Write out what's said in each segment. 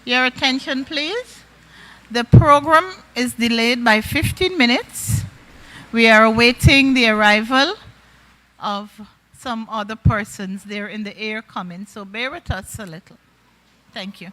Your attention, please. The program is delayed by 15 minutes. We are awaiting the arrival of some other persons. They're in the air coming, so bear with us a little. Thank you.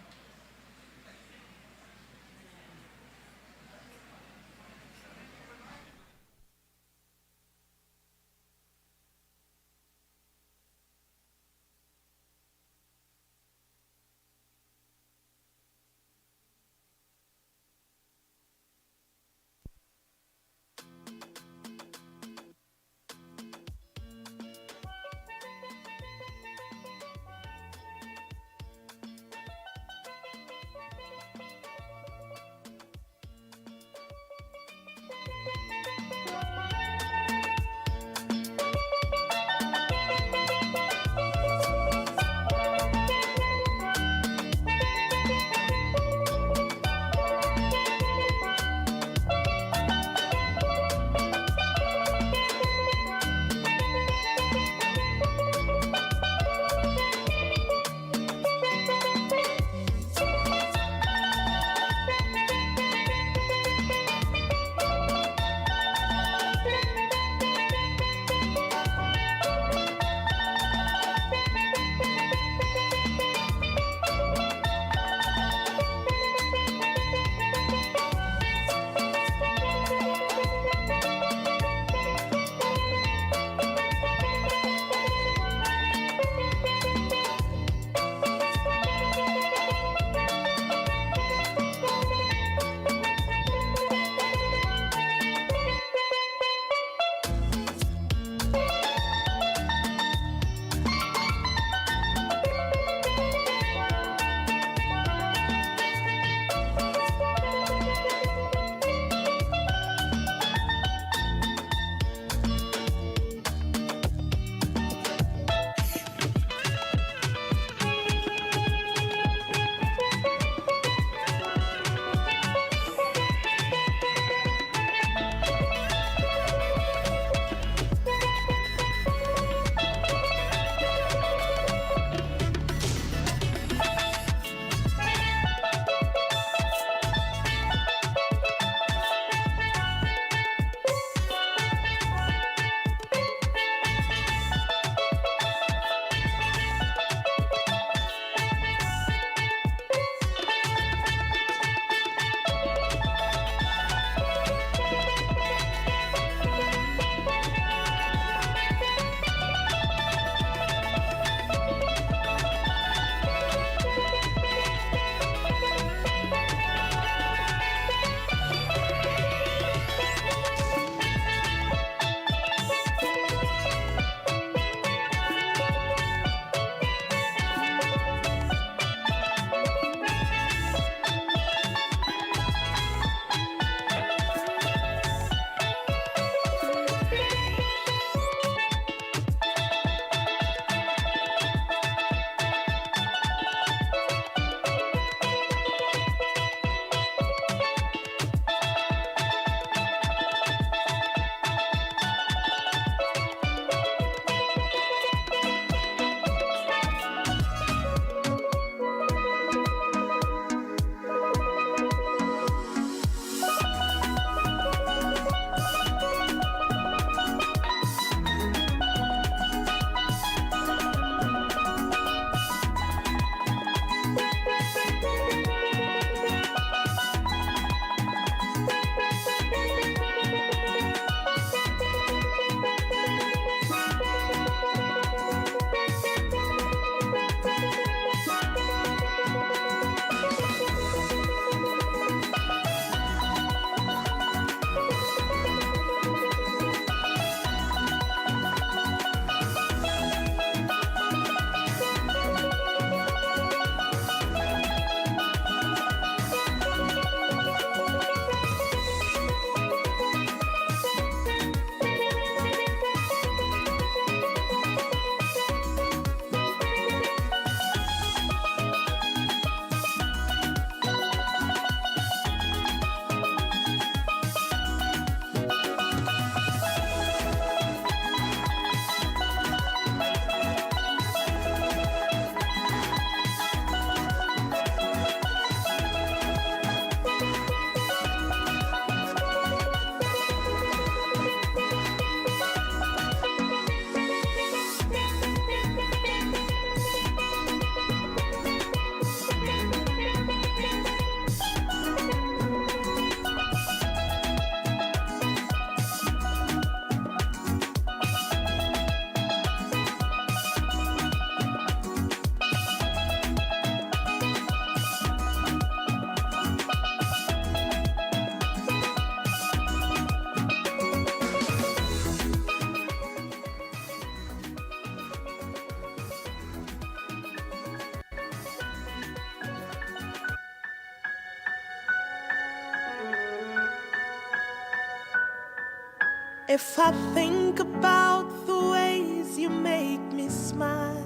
If I think about the ways you make me smile,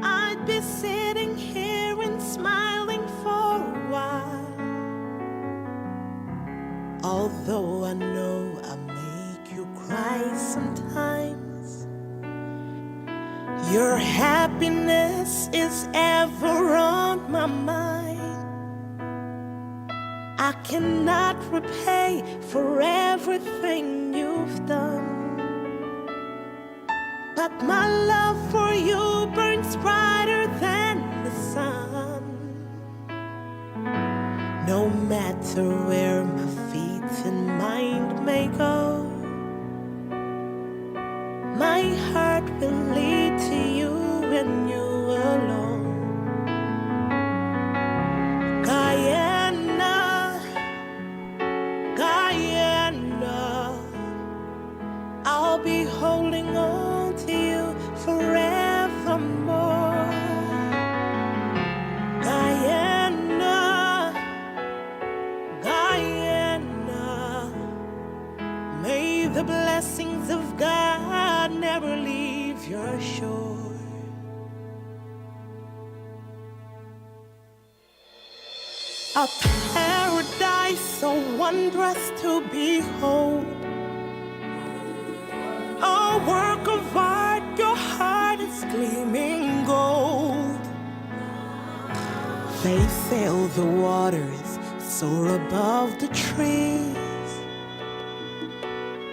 I'd be sitting here and smiling for a while. Although I know I make you cry sometimes, your happiness is ever on my mind. I cannot repay for everything you've done, but my love for you burns brighter than the sun. No matter where my feet and mind may go, my heart will lead to you and you alone. Guyana, Guyana, I'll be holding on to you forevermore. Guyana, Guyana, may the blessings of God never leave your shore. A paradise so wondrous to behold, a work of art, your heart is gleaming gold. They sail the waters, soar above the trees,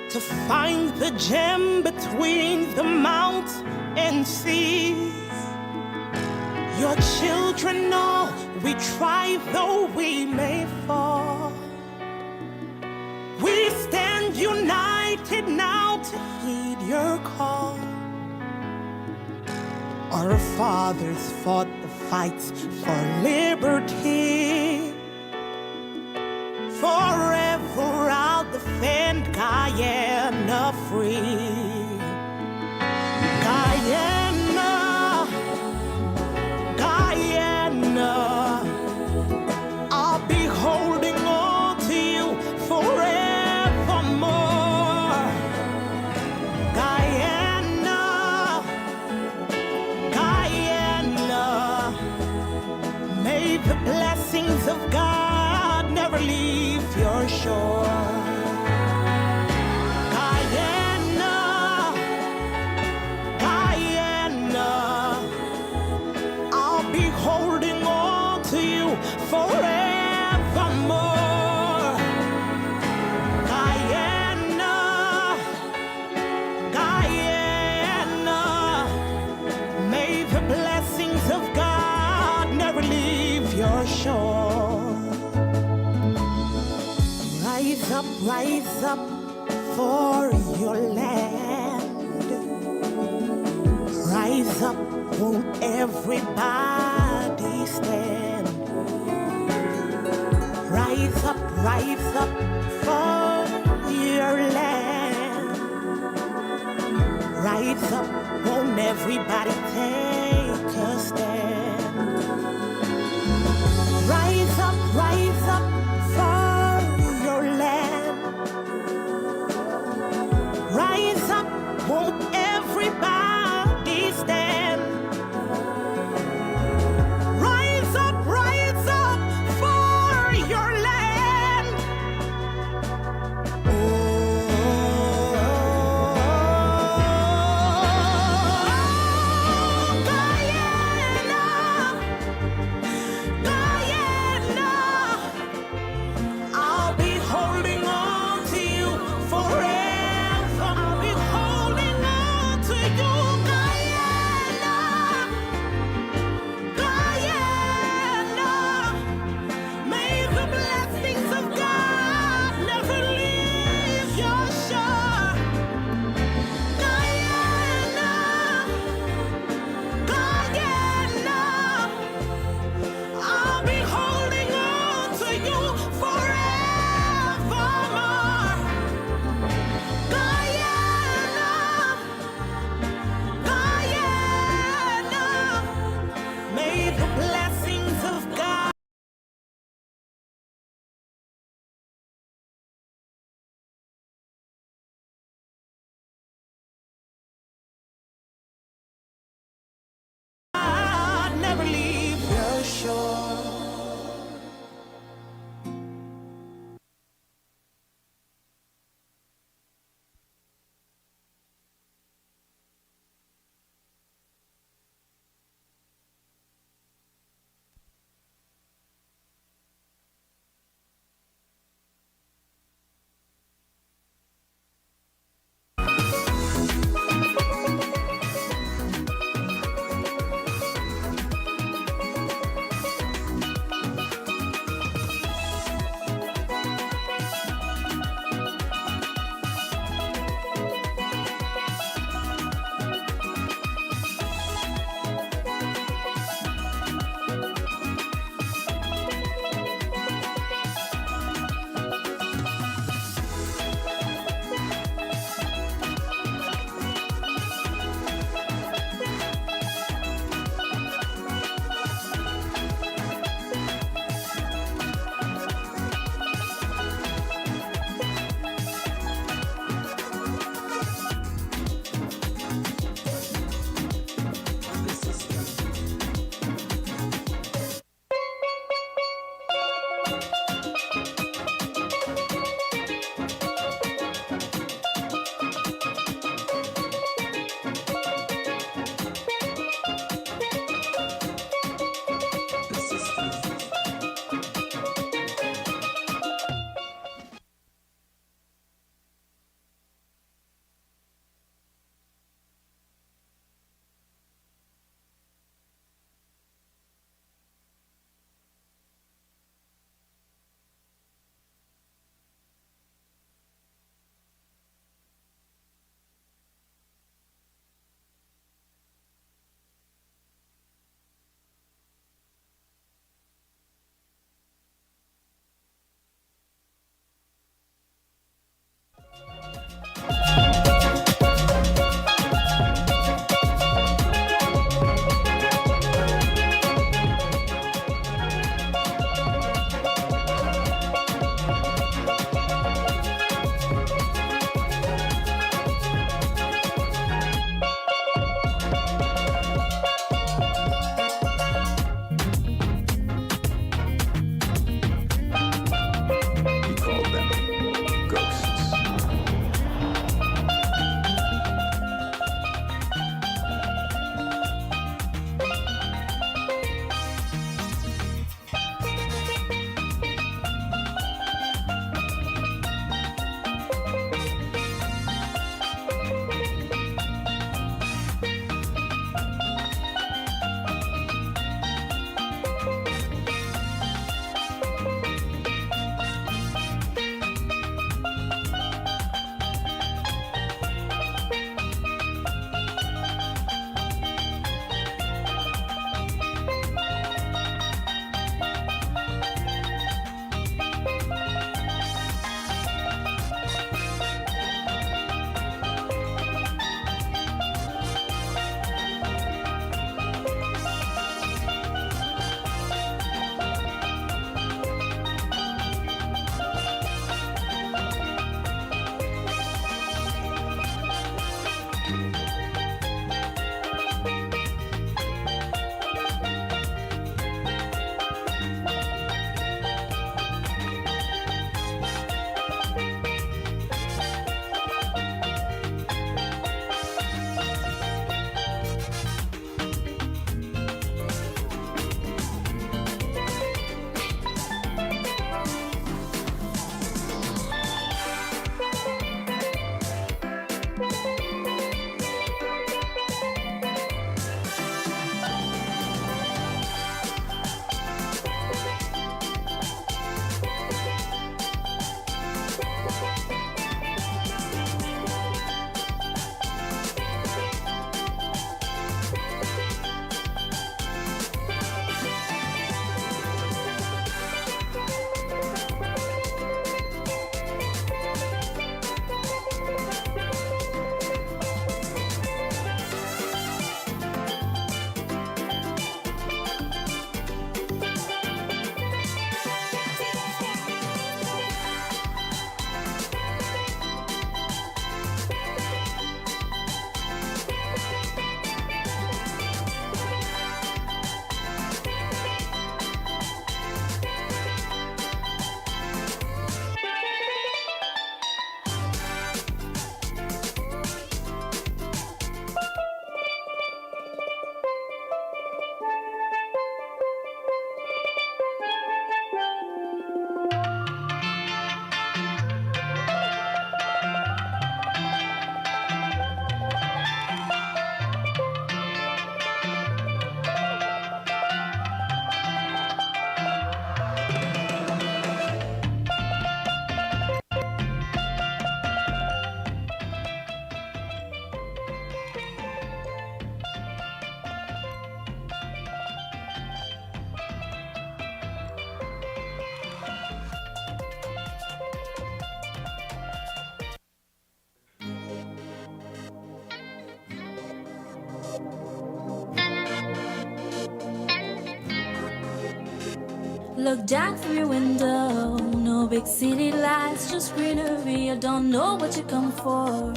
to find the gem between the mountains and seas. Your children know we try though we may fall. We stand united now to heed your call. Our fathers fought the fights for liberty. Forever I'll defend Guyana free. Guyana, Guyana, I'll be holding on to you forevermore. Guyana, Guyana, may the blessings of God never leave your shore. Guyana, Guyana, I'll be holding on to you forevermore. Guyana, Guyana, may the blessings of God never leave your shore. Rise up for your land. Rise up, won't everybody stand? Rise up for your land. Rise up, won't everybody take a stand? Rise up for your land. Rise up, won't everybody stand? Rise up for your land. Oh, God. Look down from your window, no big city lights, just greenery. I don't know what you come for.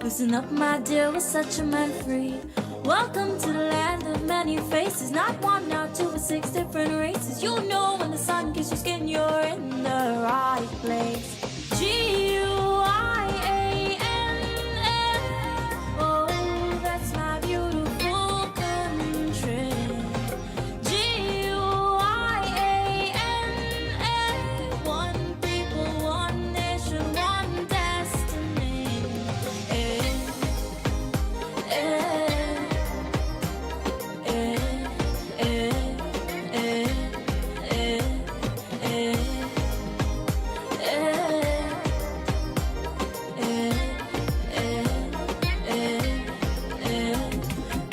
Listen up, my dear, we're such a man free. Welcome to the land of many faces, not one, not two, but 6 different races. You know when the sun kisses your skin, you're in the right place. Guyanese, oh, that's my beautiful country. Guyanese, one people, one nation, one destiny.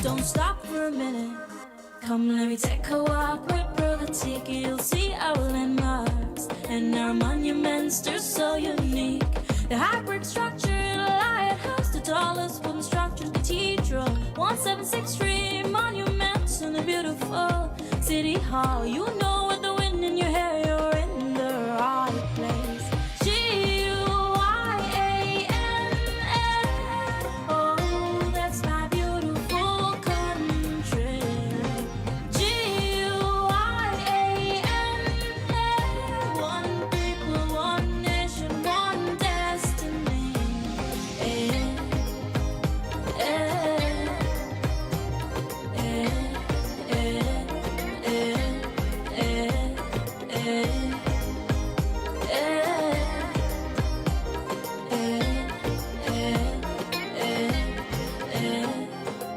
Don't stop for a minute. Come, let me take a walk with Brother Tiki. You'll see our landmarks and our monuments. They're so unique. The high brick structure, the lighthouse, the tallest wooden structure, cathedral, 176th Street monuments, and the beautiful city hall. You know with the wind in your hair, you're in the right place. Guyanese, oh, that's my beautiful country. Guyanese, one people, one nation, one destiny.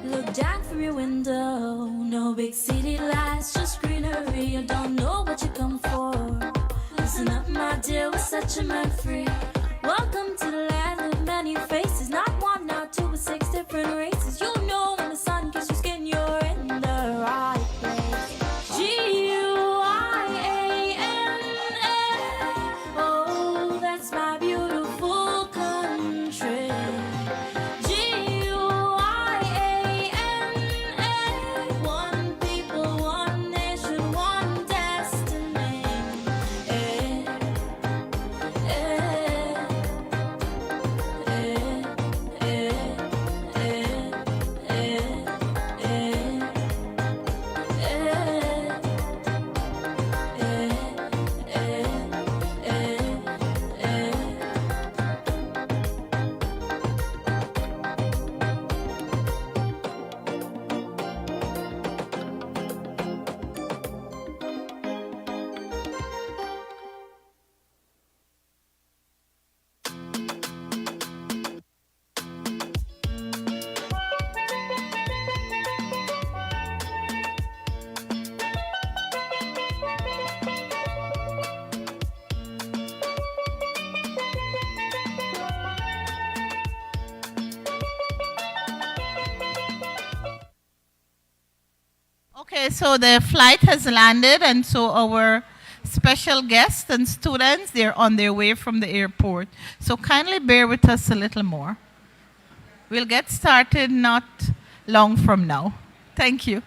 Look down from your window, no big city lights, just greenery. I don't know what you come for. Listen up, my dear, we're such a man free. Welcome to the land of many faces, not one, not two, but 6 different races. You know when the sun kisses your skin, you're in the right place. Guyanese, oh, that's my beautiful country. Guyanese, one people, one nation, one destiny. Okay, so the flight has landed, and so our special guests and students, they're on their way from the airport. So kindly bear with us a little more. We'll get started not long from now. Thank you.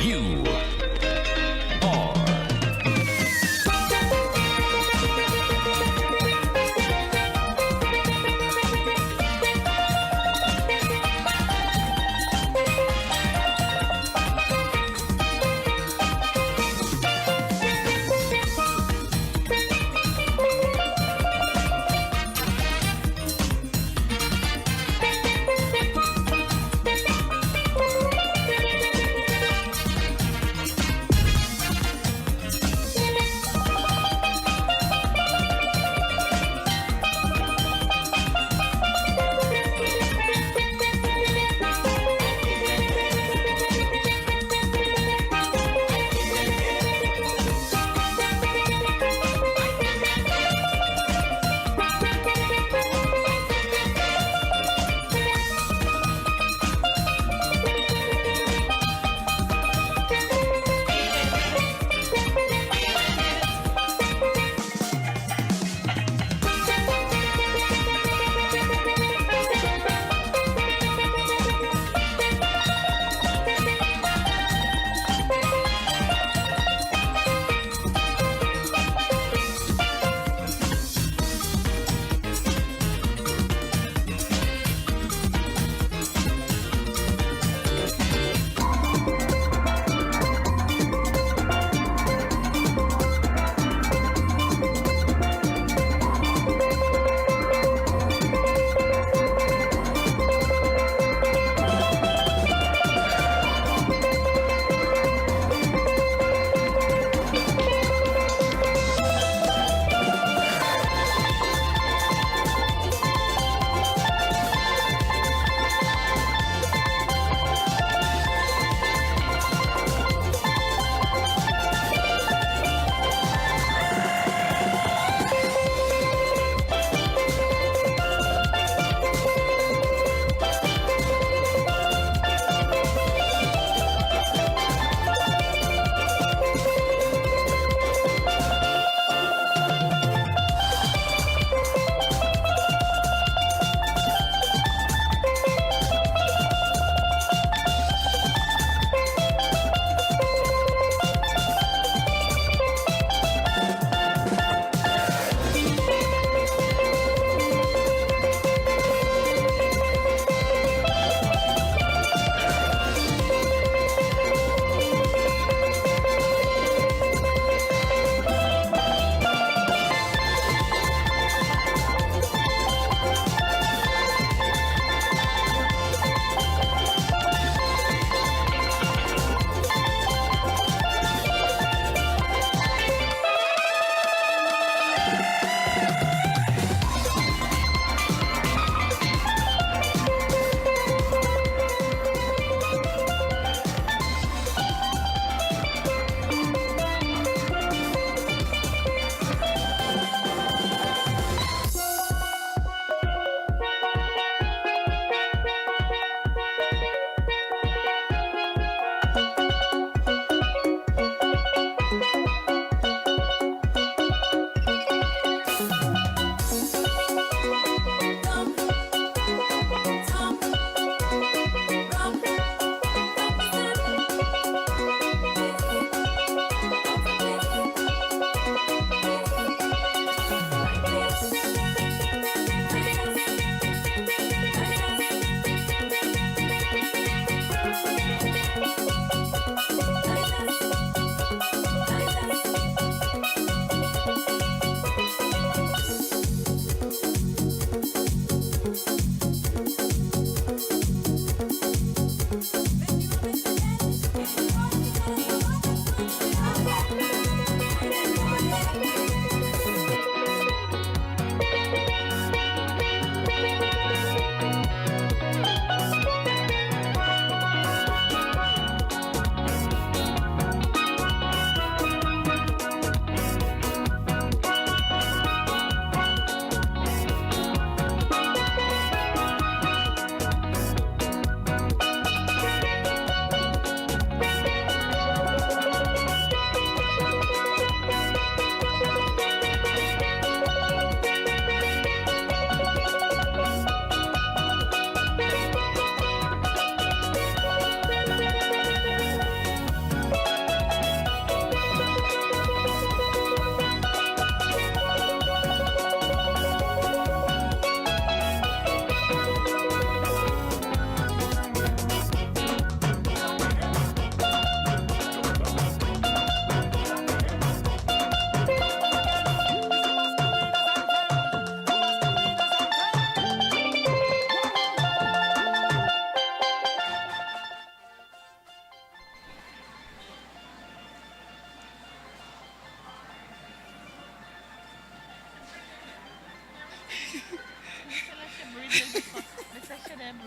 You are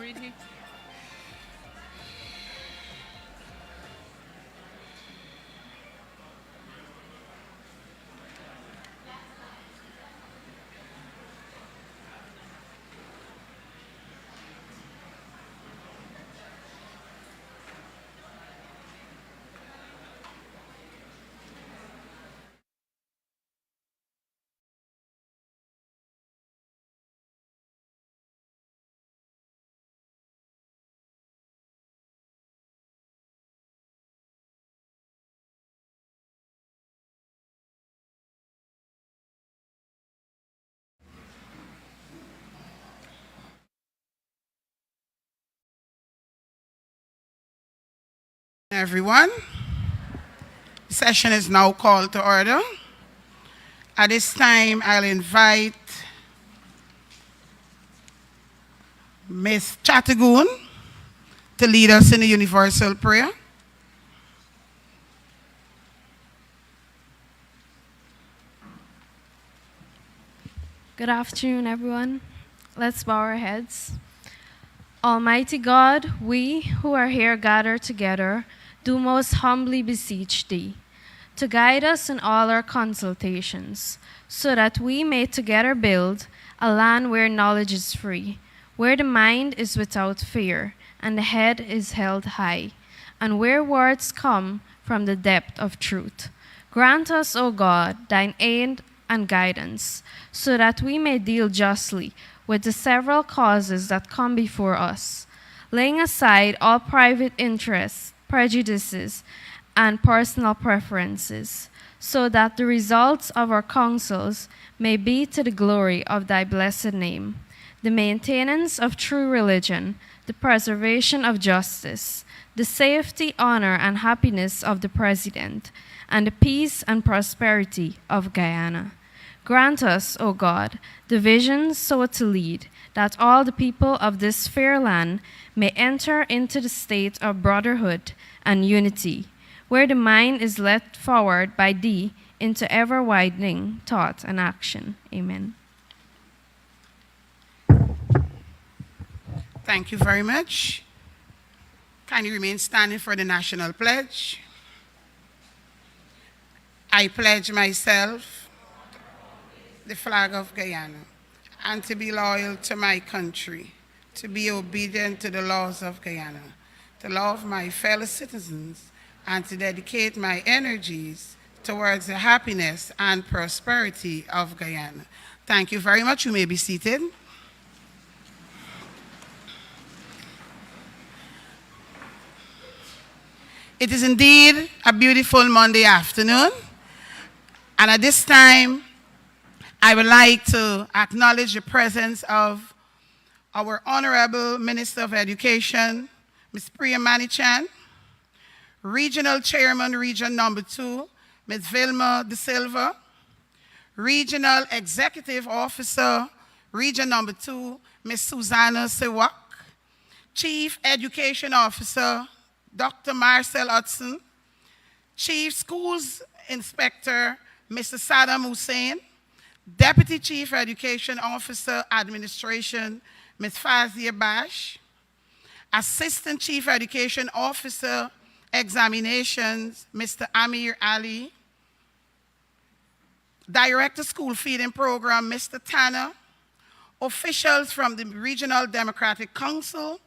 Really? Everyone, the session is now called to order. At this time, I'll invite Ms. Chattagoon to lead us in the universal prayer. Good afternoon, everyone. Let's bow our heads. Almighty God, we who are here gathered together do most humbly beseech Thee to guide us in all our consultations, so that we may together build a land where knowledge is free, where the mind is without fear, and the head is held high, and where words come from the depth of truth. Grant us, O God, Thine aid and guidance, so that we may deal justly with the several causes that come before us, laying aside all private interests, prejudices, and personal preferences, so that the results of our counsels may be to the glory of Thy blessed name, the maintenance of true religion, the preservation of justice, the safety, honor, and happiness of the President, and the peace and prosperity of Guyana. Grant us, O God, the vision so to lead that all the people of this fair land may enter into the state of brotherhood and unity, where the mind is led forward by Thee into ever-widening thought and action. Amen. Thank you very much. Kindly remain standing for the national pledge. I pledge myself the flag of Guyana, and to be loyal to my country, to be obedient to the laws of Guyana, to love my fellow citizens, and to dedicate my energies towards the happiness and prosperity of Guyana. Thank you very much. You may be seated. It is indeed a beautiful Monday afternoon, and at this time, I would like to acknowledge the presence of our Honorable Minister of Education, Ms. Priya Manichan, Regional Chairman, Region Number 2, Ms. Vilma De Silva, Regional Executive Officer, Region Number 2, Ms. Susanna Sewak, Chief Education Officer, Dr. Marcel Hudson, Chief Schools Inspector, Mr. Saddam Hussein, Deputy Chief Education Officer, Administration, Ms. Fazia Bash, Assistant Chief Education Officer, Examinations, Mr. Amir Ali, Director School Feeding Program, Mr. Tanner, officials from the Regional Democratic Council,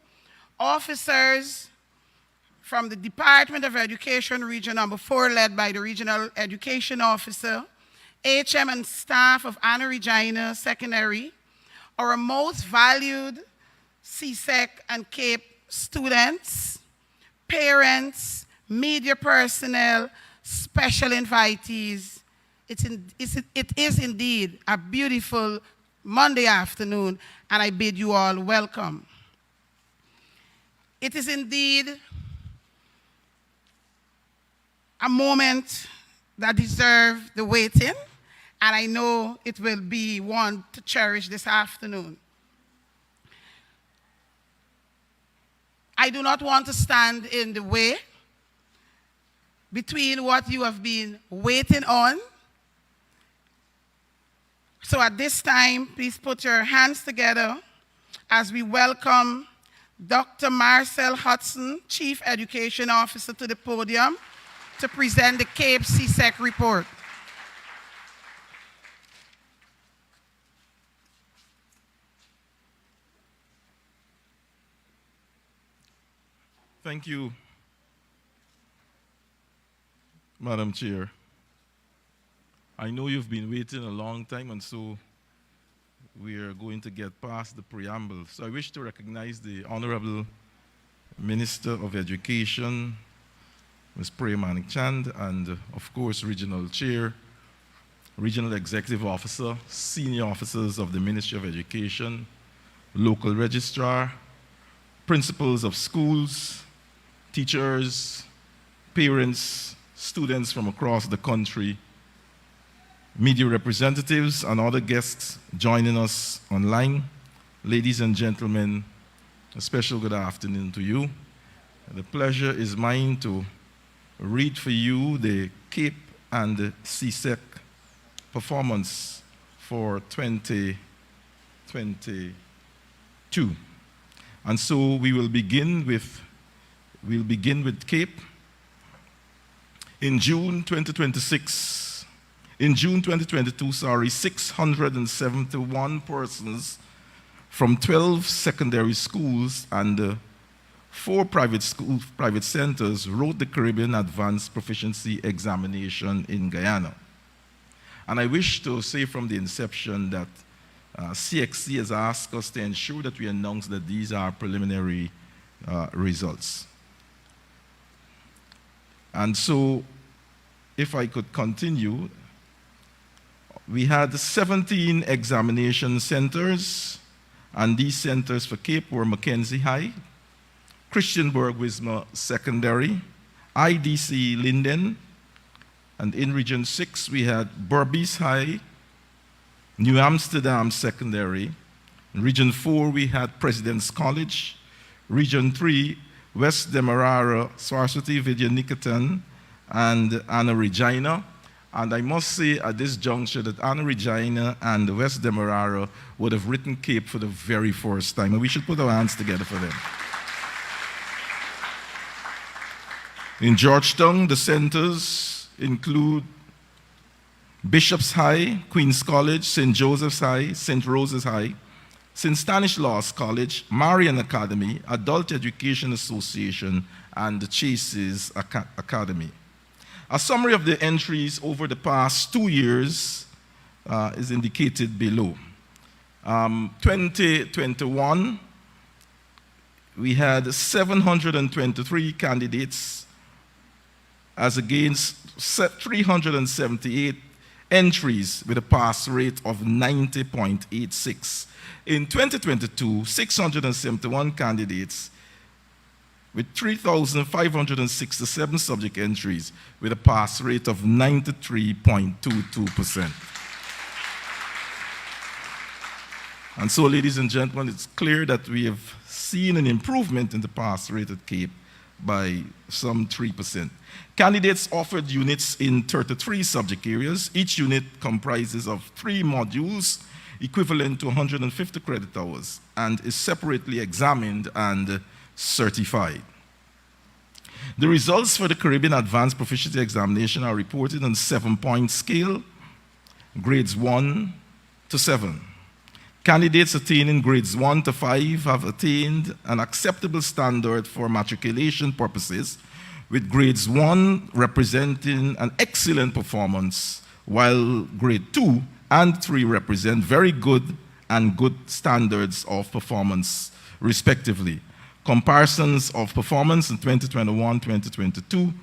officers from the Department of Education, Region Number 4, led by the Regional Education Officer, HM and staff of Anna Regina Secondary, our most valued CSEC and CAPE students, parents, media personnel, special invitees. It is indeed a beautiful Monday afternoon, and I bid you all welcome. It is indeed a moment that deserves the waiting, and I know it will be one to cherish this afternoon. I do not want to stand in the way between what you have been waiting on. So at this time, please put your hands together as we welcome Dr. Marcel Hudson, Chief Education Officer, to the podium to present the Cape CSEC report. Thank you, Madam Chair. I know you've been waiting a long time, and so we are going to get past the preamble. So I wish to recognize the Honorable Minister of Education, Ms. Premanik Chand, and of course, Regional Chair, Regional Executive Officer, senior officers of the Ministry of Education, local registrar, principals of schools, teachers, parents, students from across the country, media representatives, and other guests joining us online. Ladies and gentlemen, a special good afternoon to you. The pleasure is mine to read for you the Cape and the CSEC performance for 2022. And so we will begin with Cape. In June 2022, 671 persons from 12 secondary schools and 4 private centers wrote the Caribbean Advanced Proficiency Examination in Guyana. And I wish to say from the inception that CXC has asked us to ensure that we announce that these are preliminary results. And so, if I could continue, we had 17 examination centers, and these centers for Cape were Mackenzie High, Christianburg Wismar Secondary, IDC Linden, and in Region 6 we had Berbice High, New Amsterdam Secondary. In Region 4 we had President's College, Region 3 West Demerara Saraswati Vidya Niketan, and Anna Regina. And I must say at this juncture that Anna Regina and West Demerara would have written Cape for the very first time, and we should put our hands together for them. In Georgetown, the centers include Bishop's High, Queen's College, St. Joseph's High, St. Rose's High, St. Stanislaus College, Marian Academy, Adult Education Association, and the Chases Academy. A summary of the entries over the past 2 years is indicated below. 2021, we had 723 candidates as against 378 entries with a pass rate of 90.86. In 2022, 671 candidates with 3,567 subject entries with a pass rate of 93.22%. And so, ladies and gentlemen, it's clear that we have seen an improvement in the pass rate at Cape by some 3%. Candidates offered units in 33 subject areas. Each unit comprises of 3 modules equivalent to 150 credit hours and is separately examined and certified. The results for the Caribbean Advanced Proficiency Examination are reported on a 7-point scale, grades 1 to 7. Candidates attaining grades 1 to 5 have attained an acceptable standard for matriculation purposes, with grades 1 representing an excellent performance, while grade 2 and 3 represent very good and good standards of performance, respectively. Comparisons of performance in 2021-2022,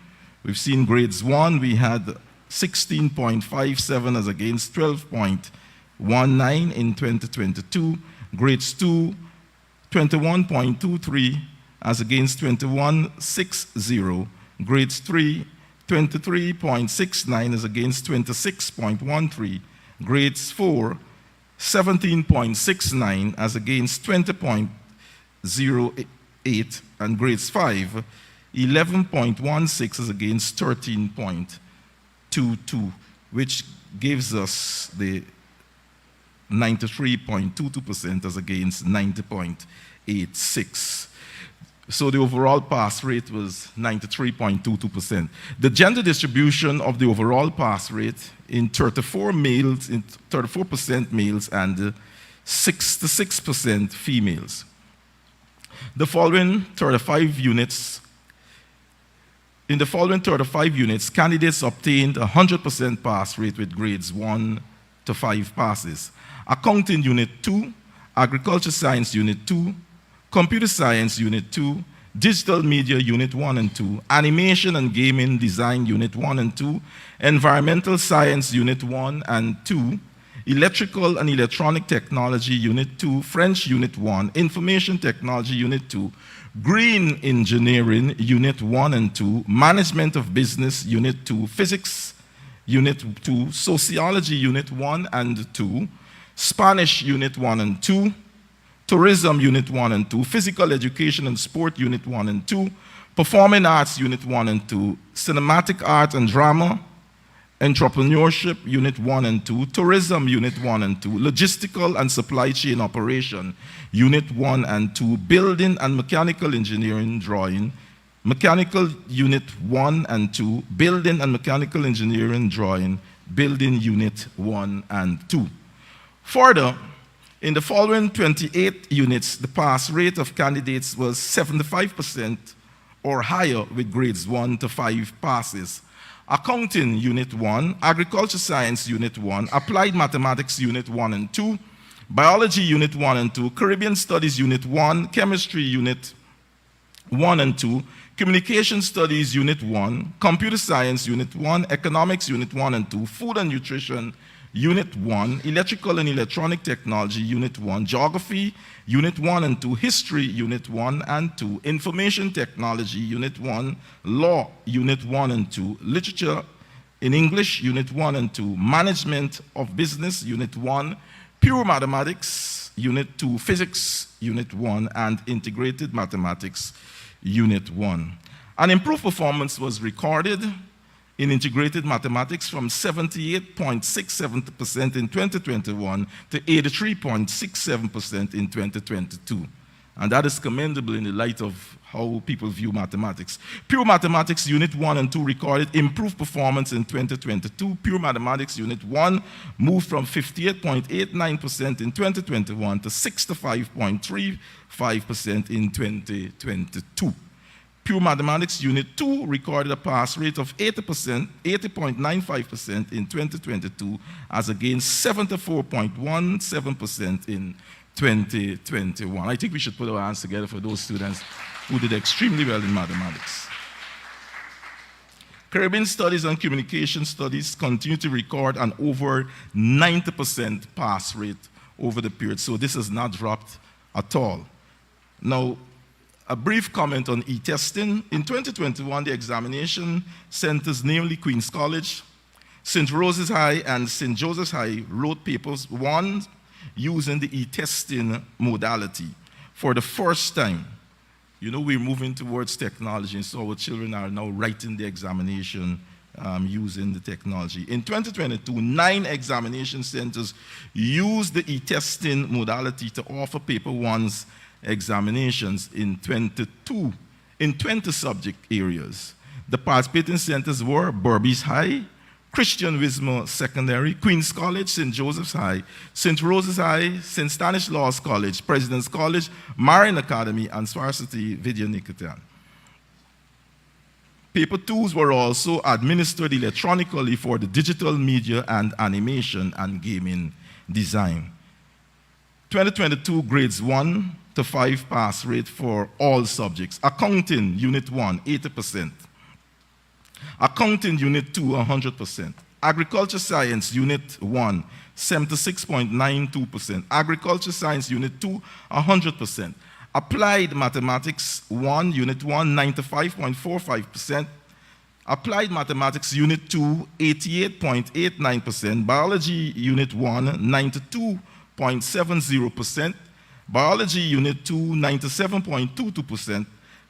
we've seen grades 1, we had 16.57 as against 12.19 in 2022. Grades 2, 21.23 as against 21.60. Grades 3, 23.69 as against 26.13. Grades 4, 17.69 as against 20.08. And grades 5, 11.16 as against 13.22, which gives us the 93.22% as against 90.86. So the overall pass rate was 93.22%. The gender distribution of the overall pass rate in 34% males and 66% females. In the following 35 units, candidates obtained a 100% pass rate with grades 1 to 5 passes. Accounting Unit 2, Agriculture Science Unit 2, Computer Science Unit 2, Digital Media Unit 1 and 2, Animation and Gaming Design Unit 1 and 2, Environmental Science Unit 1 and 2, Electrical and Electronic Technology Unit 2, French Unit 1, Information Technology Unit 2, Green Engineering Unit 1 and 2, Management of Business Unit 2, Physics Unit 2, Sociology Unit 1 and 2, Spanish Unit 1 and 2, Tourism Unit 1 and 2, Physical Education and Sport Unit 1 and 2, Performing Arts Unit 1 and 2, Cinematic Art and Drama, Entrepreneurship Unit 1 and 2, Tourism Unit 1 and 2, Logistical and Supply Chain Operation Unit 1 and 2, Building and Mechanical Engineering Drawing, Mechanical Unit 1 and 2, Building and Mechanical Engineering Drawing, Building Unit 1 and 2. Further, in the following 28 units, the pass rate of candidates was 75% or higher with grades 1 to 5 passes. Accounting Unit 1, Agriculture Science Unit 1, Applied Mathematics Unit 1 and 2, Biology Unit 1 and 2, Caribbean Studies Unit 1, Chemistry Unit 1 and 2, Communication Studies Unit 1, Computer Science Unit 1, Economics Unit 1 and 2, Food and Nutrition Unit 1, Electrical and Electronic Technology Unit 1, Geography Unit 1 and 2, History Unit 1 and 2, Information Technology Unit 1, Law Unit 1 and 2, Literature in English Unit 1 and 2, Management of Business Unit 1, Pure Mathematics Unit 2, Physics Unit 1, and Integrated Mathematics Unit 1. An improved performance was recorded in integrated mathematics from 78.67% in 2021 to 83.67% in 2022. And that is commendable in the light of how people view mathematics. Pure Mathematics Unit 1 and 2 recorded improved performance in 2022. Pure Mathematics Unit 1 moved from 58.89% in 2021 to 65.35% in 2022. Pure Mathematics Unit 2 recorded a pass rate of 80.95% in 2022 as against 74.17% in 2021. I think we should put our hands together for those students who did extremely well in mathematics. Caribbean Studies and Communication Studies continue to record an over 90% pass rate over the period, so this has not dropped at all. Now, a brief comment on e-testing. In 2021, the examination centers, namely Queen's College, St. Rose's High, and St. Joseph's High, wrote papers, one using the e-testing modality for the first time. You know, we're moving towards technology, and so our children are now writing the examination using the technology. In 2022, 9 examination centers used the e-testing modality to offer paper one's examinations in 20 subject areas. The participating centers were Berbice High, Christian Wismar Secondary, Queen's College, St. Joseph's High, St. Rose's High, St. Stanislaus College, President's College, Marian Academy, and Swarsity Vidya Nikitan. Paper 2s were also administered electronically for the digital media and animation and gaming design. 2022 grades 1 to 5 pass rate for all subjects. Accounting Unit 1, 80%. Accounting Unit 2, 100%. Agriculture Science Unit 1, 76.92%. Agriculture Science Unit 2, 100%. Applied Mathematics 1, Unit 1, 95.45%. Applied Mathematics Unit 2, 88.89%. Biology Unit 1, 92.70%. Biology Unit 2, 97.22%.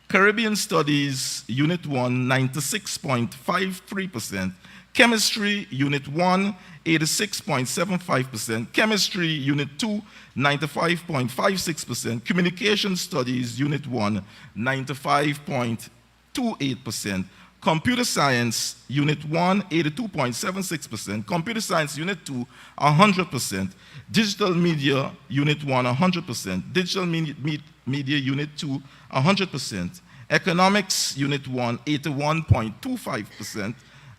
Caribbean Studies Unit 1, 96.53%. Chemistry, Unit 1, 86.75%. Chemistry, Unit 2, 95.56%. Communication Studies, Unit 1, 95.28%. Computer Science, Unit 1, 82.76%. Computer Science, Unit 2, 100%. Digital Media, Unit 1, 100%. Digital Media, Unit 2, 100%. Economics, Unit 1, 81.25%.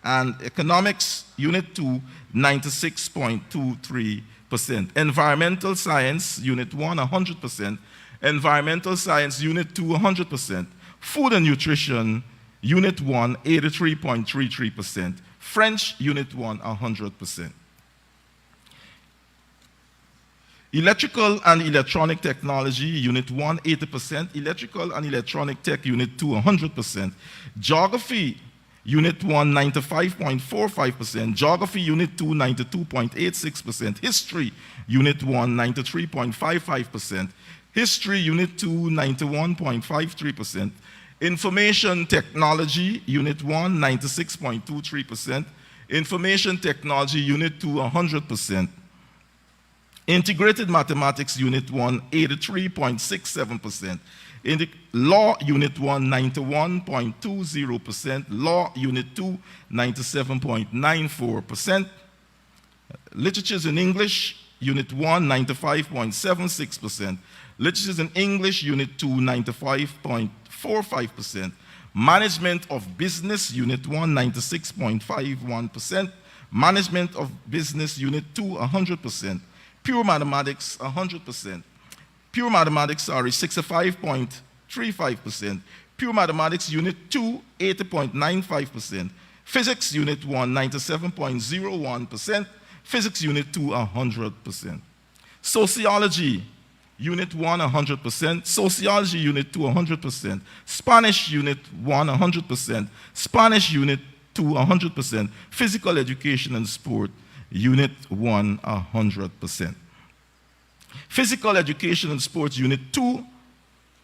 And Economics, Unit 2, 96.23%. Environmental Science, Unit 1, 100%. Environmental Science, Unit 2, 100%. Food and Nutrition, Unit 1, 83.33%. French, Unit 1, 100%. Electrical and Electronic Technology, Unit 1, 80%. Electrical and Electronic Tech, Unit 2, 100%. Geography, Unit 1, 95.45%. Geography, Unit 2, 92.86%. History, Unit 1, 93.55%. History, Unit 2, 91.53%. Information Technology, Unit 1, 96.23%. Information Technology, Unit 2, 100%. Integrated Mathematics, Unit 1, 83.67%. Law, Unit 1, 91.20%. Law, Unit 2, 97.94%. Literatures in English, Unit 1, 95.76%. Literatures in English, Unit 2, 95.45%. Management of Business, Unit 1, 96.51%. Management of Business, Unit 2, 100%. Pure Mathematics, 100%. Pure Mathematics, 65.35%. Pure Mathematics, Unit 2, 80.95%. Physics, Unit 1, 97.01%. Physics, Unit 2, 100%. Sociology, Unit 1, 100%. Sociology, Unit 2, 100%. Spanish, Unit 1, 100%. Spanish, Unit 2, 100%. Physical Education and Sport, Unit 1, 100%. Physical Education and Sports, Unit 2,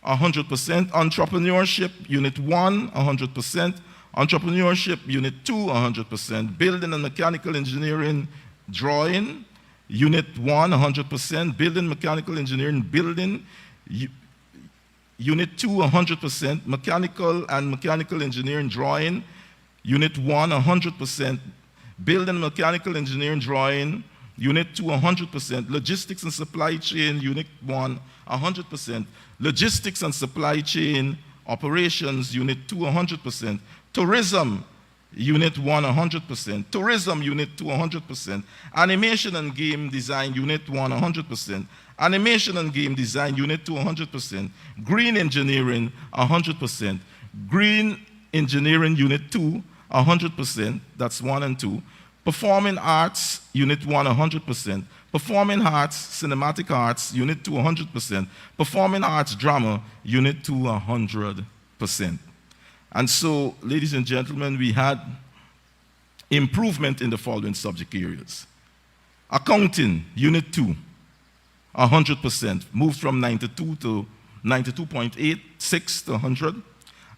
100%. Entrepreneurship, Unit 1, 100%. Entrepreneurship, Unit 2, 100%. Building and Mechanical Engineering, Drawing, Unit 1, 100%. Building, Mechanical Engineering, Building, Unit 2, 100%. Mechanical and Mechanical Engineering, Drawing, Unit 1, 100%. Building, Mechanical Engineering, Drawing, Unit 2, 100%. Logistics and Supply Chain, Unit 1, 100%. Logistics and Supply Chain Operations, Unit 2, 100%. Tourism, Unit 1, 100%. Tourism, Unit 2, 100%. Animation and Game Design, Unit 1, 100%. Animation and Game Design, Unit 2, 100%. Green Engineering, 100%. Green Engineering, Unit 2, 100%. That's 1 and 2. Performing Arts, Unit 1, 100%. Performing Arts, Cinematic Arts, Unit 2, 100%. Performing Arts, Drama, Unit 2, 100%. And so, ladies and gentlemen, we had improvement in the following subject areas. Accounting, Unit 2, 100%, moved from 92 to 92.86 to 100.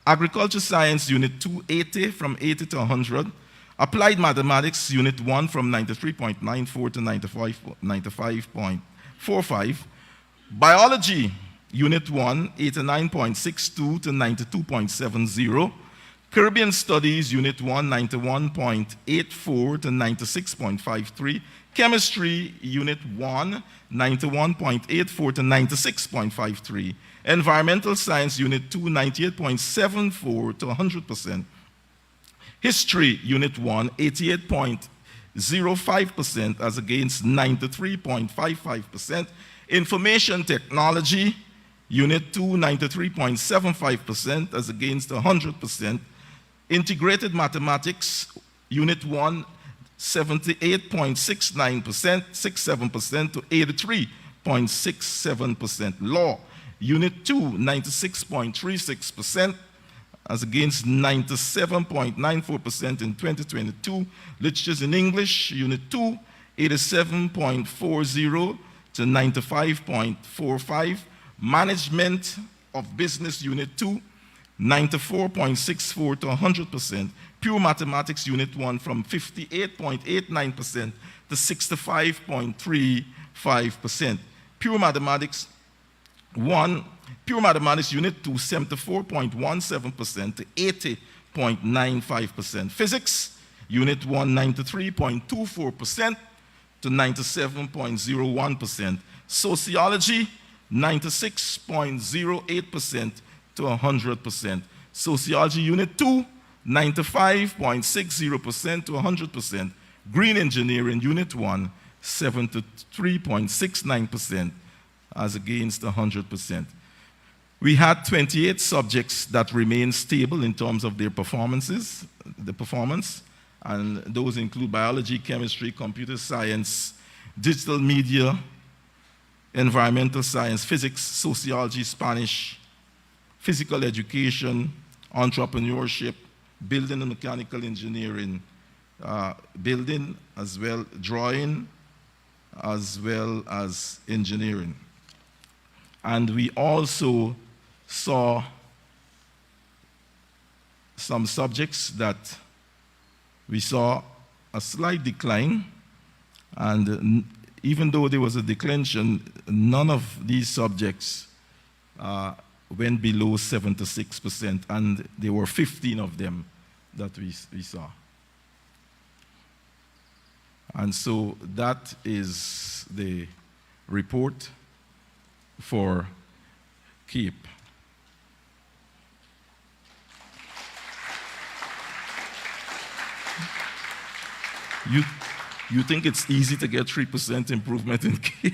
Agriculture Science, Unit 2, 80, from 80 to 100. Applied Mathematics, Unit 1, from 93.94 to 95.45. Biology, Unit 1, 89.62 to 92.70. Caribbean Studies, Unit 1, 91.84 to 96.53. Chemistry, Unit 1, 91.84 to 96.53. Environmental Science, Unit 2, 98.74 to 100%. History, Unit 1, 88.05% as against 93.55%. Information Technology, Unit 2, 93.75% as against 100%. Integrated Mathematics, Unit 1, 78.69%, 67% to 83.67%. Law, Unit 2, 96.36% as against 97.94% in 2022. Literatures in English, Unit 2, 87.40 to 95.45. Management of Business, Unit 2, 94.64 to 100%. Pure Mathematics Unit 1 from 58.89% to 65.35%. Pure Mathematics 1, Pure Mathematics Unit 2, 74.17% to 80.95%. Physics Unit 1, 93.24% to 97.01%. Sociology, 96.08% to 100%. Sociology Unit 2, 95.60% to 100%. Green Engineering Unit 1, 73.69% as against 100%. We had 28 subjects that remained stable in terms of their performance, and those include biology, chemistry, computer science, digital media, environmental science, physics, sociology, Spanish, physical education, entrepreneurship, building and mechanical engineering, building as well, drawing as well as engineering. And we also saw some subjects that we saw a slight decline, and even though there was a declension, none of these subjects went below 76%, and there were 15 of them that we saw. And so that is the report for Cape. You think it's easy to get 3% improvement in Cape,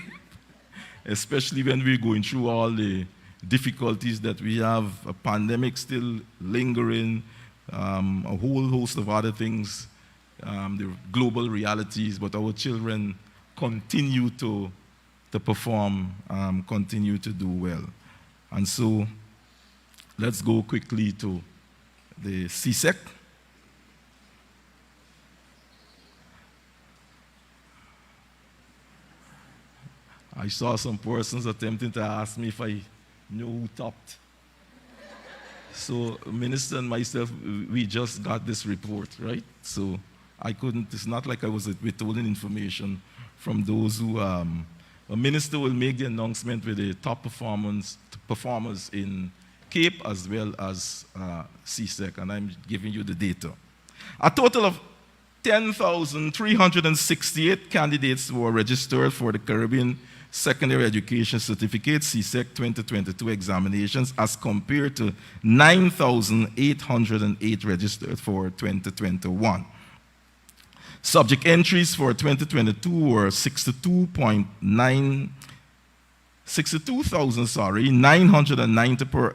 especially when we're going through all the difficulties that we have, a pandemic still lingering, a whole host of other things, the global realities, but our children continue to perform, continue to do well. And so let's go quickly to the CSEC. I saw some persons attempting to ask me if I knew who topped. So Minister and myself, we just got this report, right? So I couldn't, it's not like I was withholding information from those who, a minister will make the announcement with the top performers in Cape as well as CSEC, and I'm giving you the data. A total of 10,368 candidates were registered for the Caribbean Secondary Education Certificate CSEC 2022 examinations as compared to 9,808 registered for 2021. Subject entries for 2022 were 62,990 per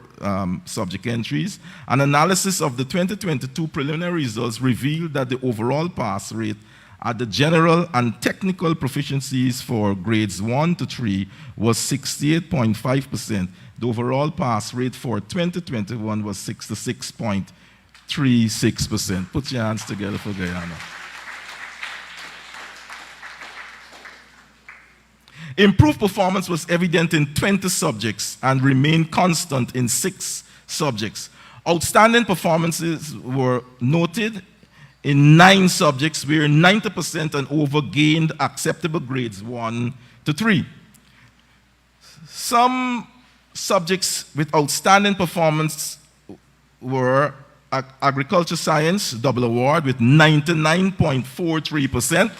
subject entries. An analysis of the 2022 preliminary results revealed that the overall pass rate at the general and technical proficiencies for grades 1 to 3 was 68.5%. The overall pass rate for 2021 was 66.36%. Put your hands together for Guyana. Improved performance was evident in 20 subjects and remained constant in 6 subjects. Outstanding performances were noted in 9 subjects where 90% and over gained acceptable grades 1 to 3. Some subjects with outstanding performance were agriculture science, double award with 99.43%.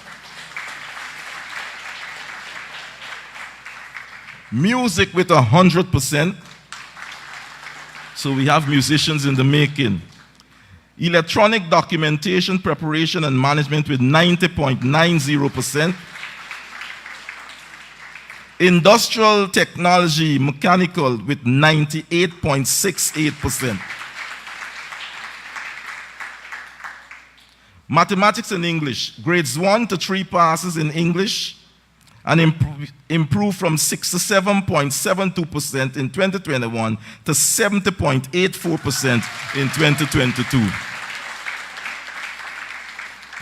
Music with 100%. So we have musicians in the making. Electronic documentation, preparation, and management with 90.90%. Industrial technology, mechanical with 98.68%. Mathematics and English, grades 1 to 3 passes in English, and improved from 67.72% in 2021 to 70.84% in 2022.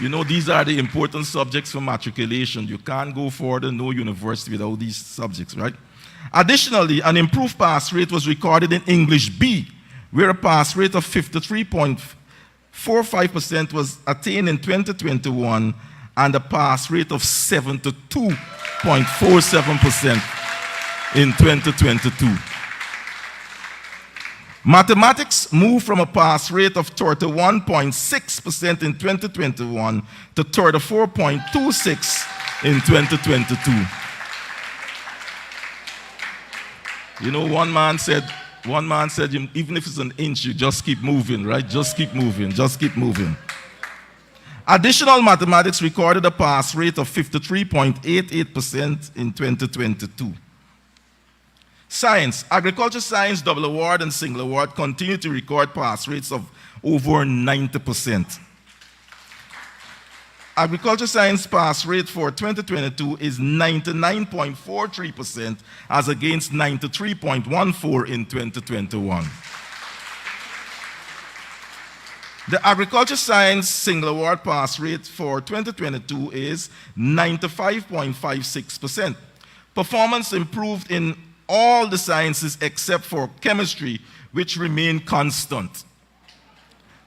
You know, these are the important subjects for matriculation. You can't go forward and no university without these subjects, right? Additionally, an improved pass rate was recorded in English B, where a pass rate of 53.45% was attained in 2021 and a pass rate of 72.47% in 2022. Mathematics moved from a pass rate of 31.6% in 2021 to 34.26% in 2022. You know, one man said, even if it's an inch, you just keep moving, right? Just keep moving, just keep moving. Additional mathematics recorded a pass rate of 53.88% in 2022. Science, agriculture science, double award and single award continue to record pass rates of over 90%. Agriculture science pass rate for 2022 is 99.43% as against 93.14% in 2021. The agriculture science single award pass rate for 2022 is 95.56%. Performance improved in all the sciences except for chemistry, which remained constant.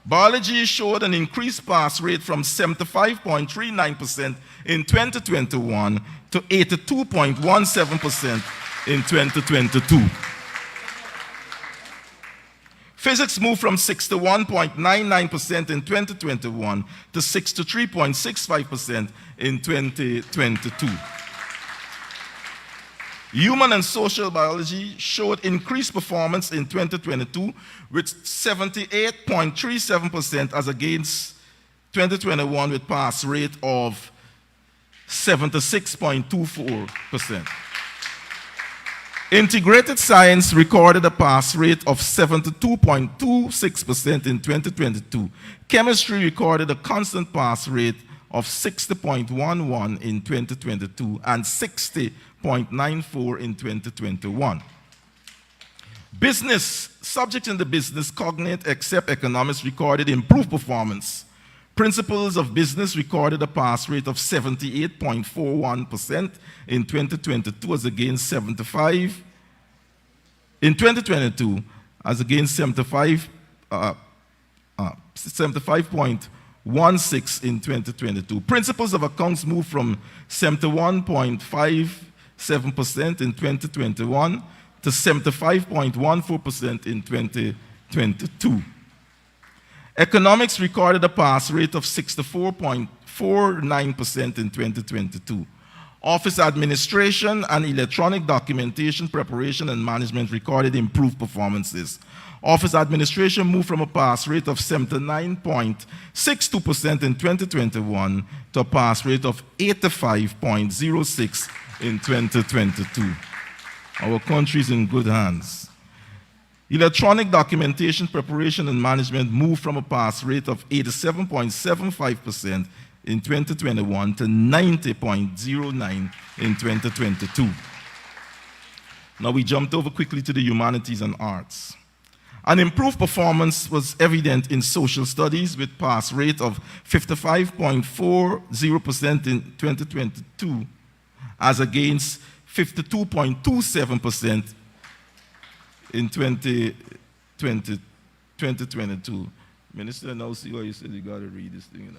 Biology showed an increased pass rate from 75.39% in 2021 to 82.17% in 2022. Physics moved from 61.99% in 2021 to 63.65% in 2022. Human and social biology showed increased performance in 2022 with 78.37% as against 2021 with pass rate of 76.24%. Integrated science recorded a pass rate of 72.26% in 2022. Chemistry recorded a constant pass rate of 60.11 in 2022 and 60.94 in 2021. Business, subjects in the business, cognate except economics, recorded improved performance. Principles of business recorded a pass rate of 78.41% in 2022 as against 75 in 2022 as against 75.16 in 2022. Principles of accounts moved from 71.57% in 2021 to 75.14% in 2022. Economics recorded a pass rate of 64.49% in 2022. Office administration and electronic documentation preparation and management recorded improved performances. Office administration moved from a pass rate of 79.62% in 2021 to a pass rate of 85.06% in 2022. Our country is in good hands. Electronic documentation preparation and management moved from a pass rate of 87.75% in 2021 to 90.09% in 2022. Now we jumped over quickly to the humanities and arts. An improved performance was evident in social studies with pass rate of 55.40% in 2022 as against 52.27% in 2022. Minister, now see why you said you got to read this thing.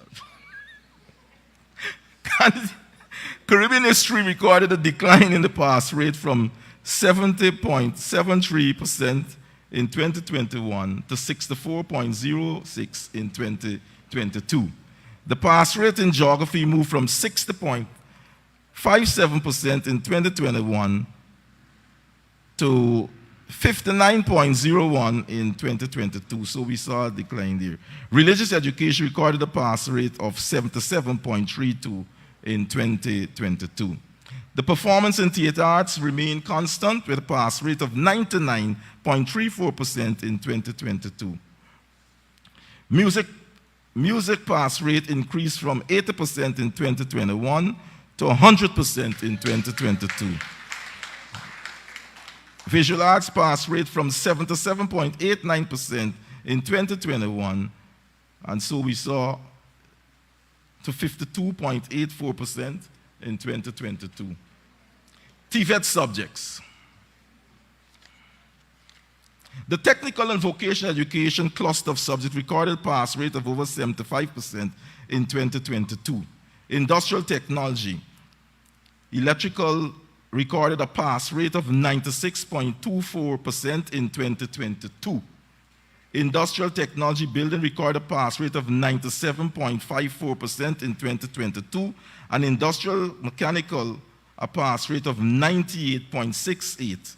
Caribbean history recorded a decline in the pass rate from 70.73% in 2021 to 64.06% in 2022. The pass rate in geography moved from 60.57% in 2021 to 59.01% in 2022, so we saw a decline there. Religious education recorded a pass rate of 77.32% in 2022. The performance in theater arts remained constant with a pass rate of 99.34% in 2022. Music pass rate increased from 80% in 2021 to 100% in 2022. Visual arts pass rate from 77.89% in 2021, and so we saw to 52.84% in 2022. TVET subjects. The technical and vocational education cluster of subjects recorded pass rate of over 75% in 2022. Industrial technology, electrical recorded a pass rate of 96.24% in 2022. Industrial technology building recorded a pass rate of 97.54% in 2022, and industrial mechanical a pass rate of 98.68.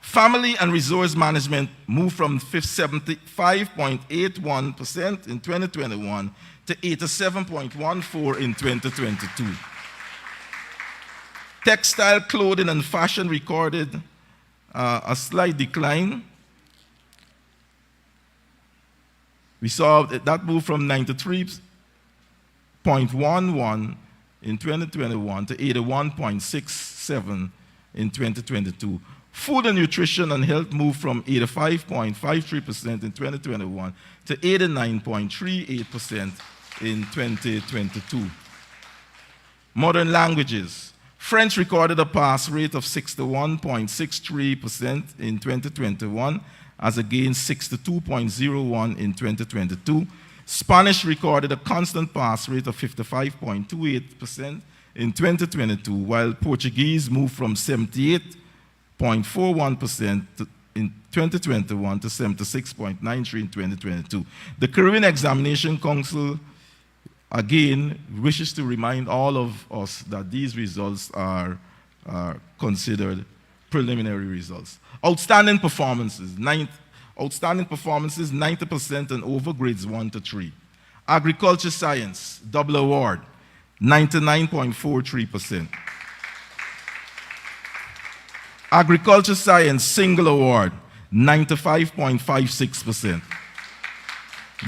Family and resource management moved from 75.81% in 2021 to 87.14% in 2022. Textile, clothing, and fashion recorded a slight decline. We saw that move from 93.11 in 2021 to 81.67 in 2022. Food and nutrition and health moved from 85.53% in 2021 to 89.38% in 2022. Modern languages. French recorded a pass rate of 61.63% in 2021 as against 62.01 in 2022. Spanish recorded a constant pass rate of 55.28% in 2022, while Portuguese moved from 78.41% in 2021 to 76.93 in 2022. The Caribbean Examination Council, again, wishes to remind all of us that these results are considered preliminary results. Outstanding performances, 90% and over, grades 1 to 3. Agriculture science, double award, 99.43%. Agriculture science, single award, 95.56%.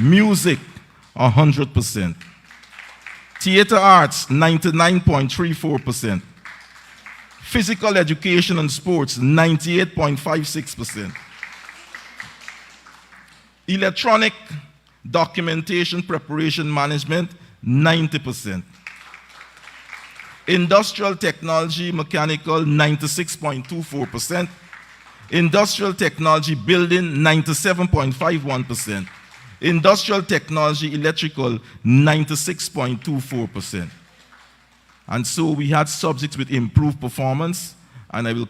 Music, 100%. Theater arts, 99.34%. Physical education and sports, 98.56%. Electronic documentation preparation management, 90%. Industrial technology, mechanical, 96.24%. Industrial technology building, 97.51%. Industrial technology electrical, 96.24%. And so we had subjects with improved performance, and I will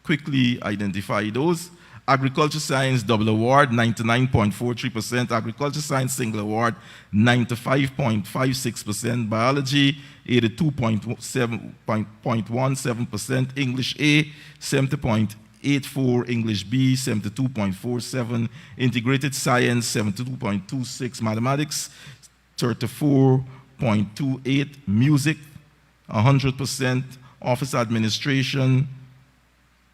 quickly identify those. Agriculture science, double award, 99.43%. Agriculture science, single award, 95.56%. Biology, 82.17%. English A, 70.84%. English B, 72.47%. Integrated science, 72.26%. Mathematics, 34.28%. Music, 100%. Office administration,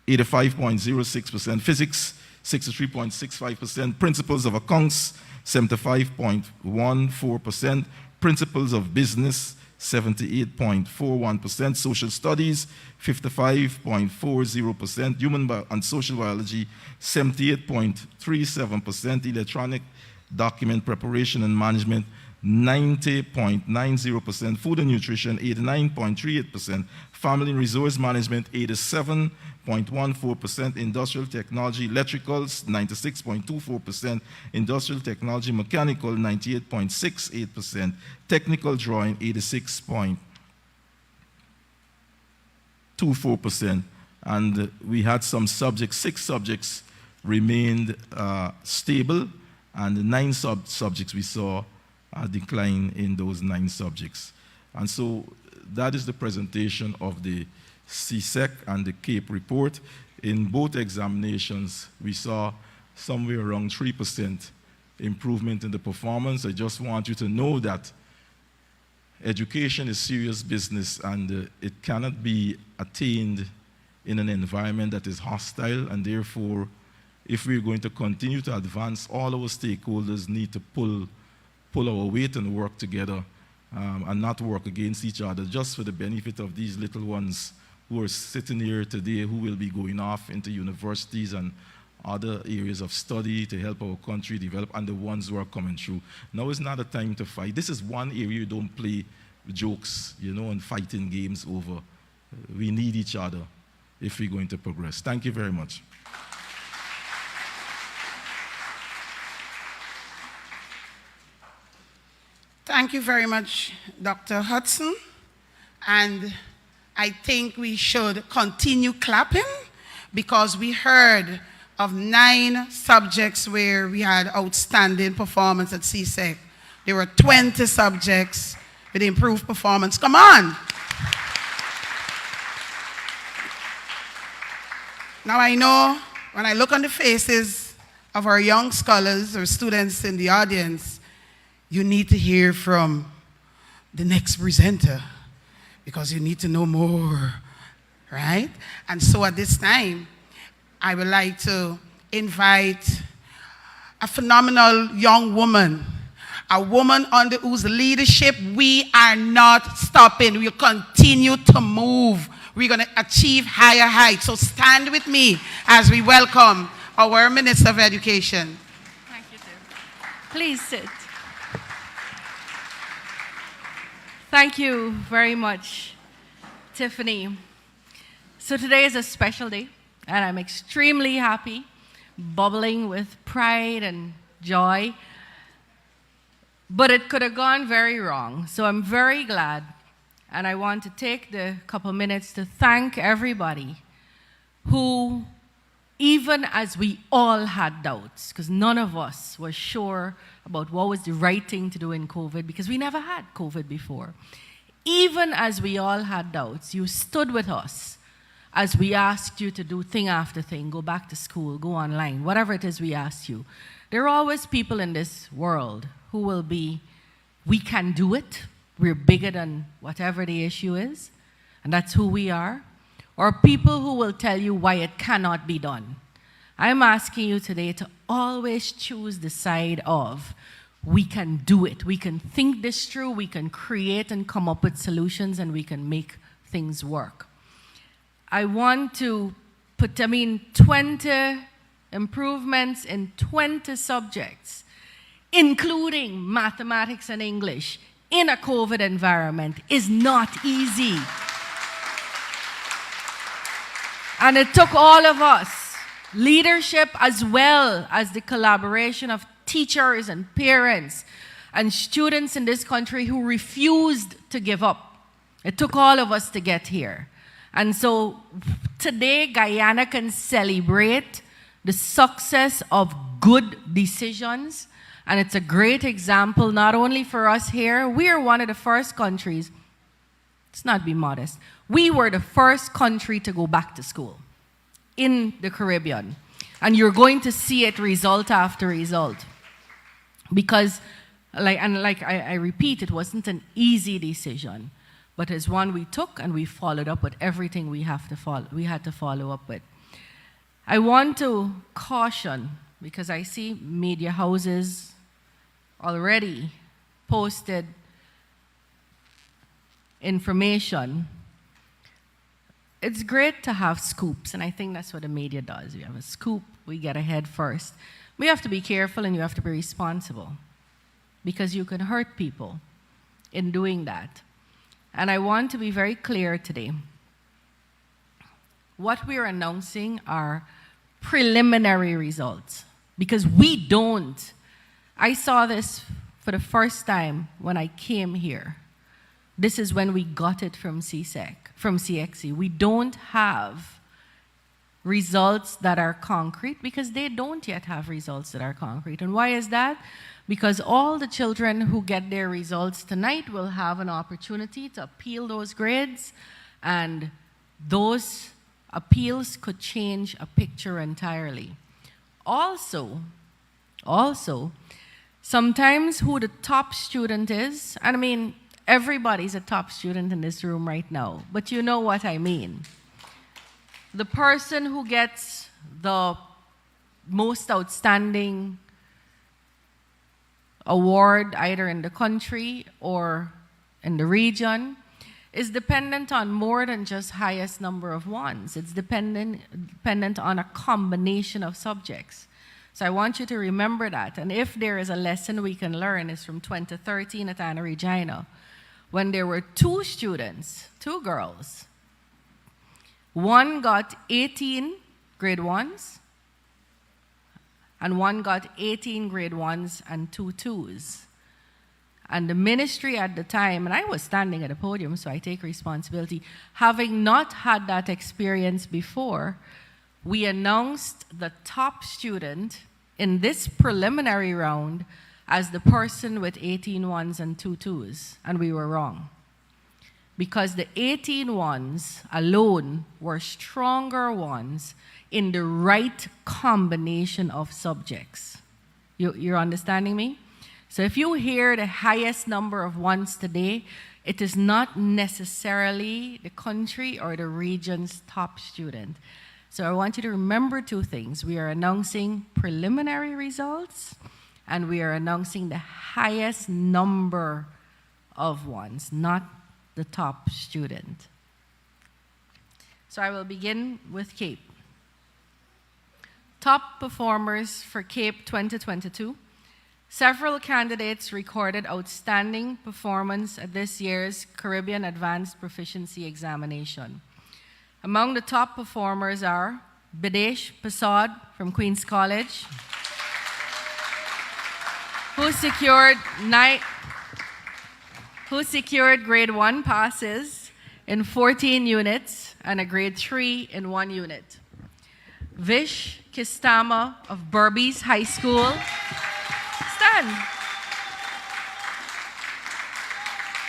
85.06%. Physics, 63.65%. Principles of accounts, 75.14%. Principles of business, 78.41%. Social studies, 55.40%. Human and social biology, 78.37%. Electronic document preparation and management, 90.90%. Food and nutrition, 89.38%. Family and resource management, 87.14%. Industrial technology, electricals, 96.24%. Industrial technology, mechanical, 98.68%. Technical drawing, 86.24%. And we had some subjects, 6 subjects remained stable, and the 9 subjects we saw a decline in those 9 subjects. And so that is the presentation of the CSEC and the CAPE report. In both examinations, we saw somewhere around 3% improvement in the performance. I just want you to know that education is serious business, and it cannot be attained in an environment that is hostile, and therefore, if we're going to continue to advance, all our stakeholders need to pull our weight and work together, and not work against each other, just for the benefit of these little ones who are sitting here today, who will be going off into universities and other areas of study to help our country develop, and the ones who are coming through. Now is not a time to fight. This is one area you don't play jokes, and fighting games over. we need each other if we're going to progress. Thank you very much. Thank you very much, Dr. Hudson. And I think we should continue clapping because we heard of 9 subjects where we had outstanding performance at CSEC. There were 20 subjects with improved performance. Come on. Now I know when I look on the faces of our young scholars or students in the audience, you need to hear from the next presenter because you need to know more, right? And so at this time, I would like to invite a phenomenal young woman, a woman under whose leadership we are not stopping. We'll continue to move. We're going to achieve higher heights. So stand with me as we welcome our Minister of Education. Thank you, Tim. Please sit. Thank you very much, Tiffany. So today is a special day, and I'm extremely happy, bubbling with pride and joy. But it could have gone very wrong. So I'm very glad, and I want to take the couple minutes to thank everybody who, even as we all had doubts, because none of us was sure about what was the right thing to do in COVID, because we never had COVID before. Even as we all had doubts, you stood with us as we asked you to do thing after thing, go back to school, go online, whatever it is we asked you. There are always people in this world who will be, we can do it, we're bigger than whatever the issue is, and that's who we are. Or people who will tell you why it cannot be done. I'm asking you today to always choose the side of, we can do it, we can think this through, we can create and come up with solutions, and we can make things work. I want to put, 20 improvements in 20 subjects, including mathematics and English, in a COVID environment is not easy. And it took all of us, leadership as well as the collaboration of teachers and parents and students in this country who refused to give up. It took all of us to get here. And so today, Guyana can celebrate the success of good decisions. And it's a great example, not only for us here. We are one of the first countries, let's not be modest, we were the first country to go back to school in the Caribbean. And you're going to see it result after result. Because, I repeat, it wasn't an easy decision, but it's one we took and we followed up with everything we had to follow up with. I want to caution, because I see media houses already posted information. It's great to have scoops, and I think that's what the media does. We have a scoop, we get ahead first. We have to be careful and you have to be responsible, because you can hurt people in doing that. And I want to be very clear today. What we're announcing are preliminary results, because we don't. I saw this for the first time when I came here. This is when we got it from CSEC, from CXC. We don't have results that are concrete because they don't yet have results that are concrete. And why is that? Because all the children who get their results tonight will have an opportunity to appeal those grades, and those appeals could change a picture entirely. Also, sometimes who the top student is, and everybody's a top student in this room right now, but you know what I mean. The person who gets the most outstanding award, either in the country or in the region, is dependent on more than just highest number of ones. It's dependent on a combination of subjects. So I want you to remember that. And if there is a lesson we can learn, it's from 2013 at Anna Regina, when there were 2 students, 2 girls, One got 18 grade 1s, and one got 18 grade 1s and 2 2s. And the ministry at the time, and I was standing at the podium, so I take responsibility, having not had that experience before, we announced the top student in this preliminary round as the person with 18 1s and 2 2s, and we were wrong. Because the 18 ones alone were stronger ones in the right combination of subjects. You're understanding me? So if you hear the highest number of ones today, it is not necessarily the country or the region's top student. So I want you to remember two things. We are announcing preliminary results, and we are announcing the highest number of ones, not the top student. So I will begin with CAPE. Top performers for CAPE 2022. Several candidates recorded outstanding performance at this year's Caribbean Advanced Proficiency Examination. Among the top performers are Bidesh Pasad from Queen's College, who secured grade 1 passes in 14 units and a grade 3 in 1 unit. Vish Kistama of Berbice High School,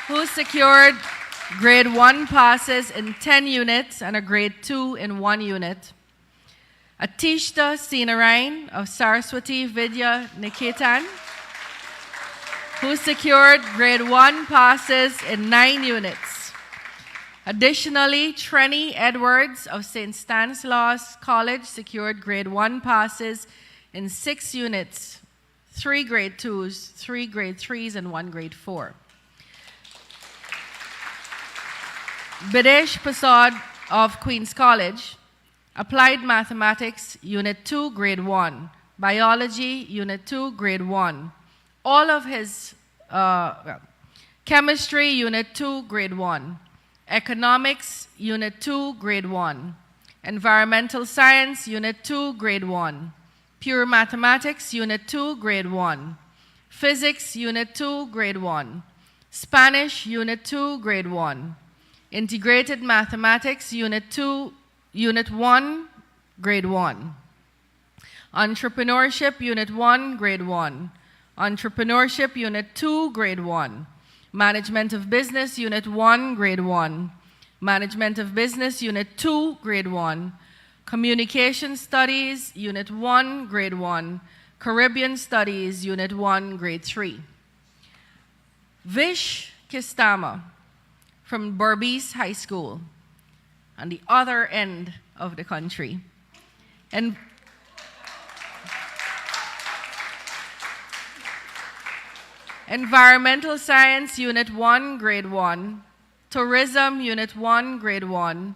who secured grade 1 passes in 10 units and a grade 2 in 1 unit. Atishta Sinarain of Saraswati Vidya Niketan, who secured grade 1 passes in 9 units. Additionally, Trenny Edwards of St. Stanislaus College secured grade 1 passes in 6 units, 3 grade 2s, 3 grade 3s, and 1 grade 4. Bidesh Pasad of Queen's College, Applied Mathematics, Unit 2, Grade 1, Biology, Unit 2, Grade 1. All of his Chemistry, Unit 2, Grade 1. Economics, Unit 2, Grade 1. Environmental Science, Unit 2, Grade 1. Pure Mathematics, Unit 2, Grade 1. Physics, Unit 2, Grade 1. Spanish, Unit 2, Grade 1. Integrated Mathematics, Unit 1, Grade 1. Entrepreneurship, Unit 1, Grade 1. Entrepreneurship, Unit 2, Grade 1. Management of Business, Unit 1, Grade 1. Management of Business, Unit 2, Grade 1. Communication Studies, Unit 1, Grade 1. Caribbean Studies, Unit 1, Grade 3. Vish Kistama from Berbice High School, on the other end of the country. And Environmental Science, Unit 1, Grade 1. Tourism, Unit 1, Grade 1.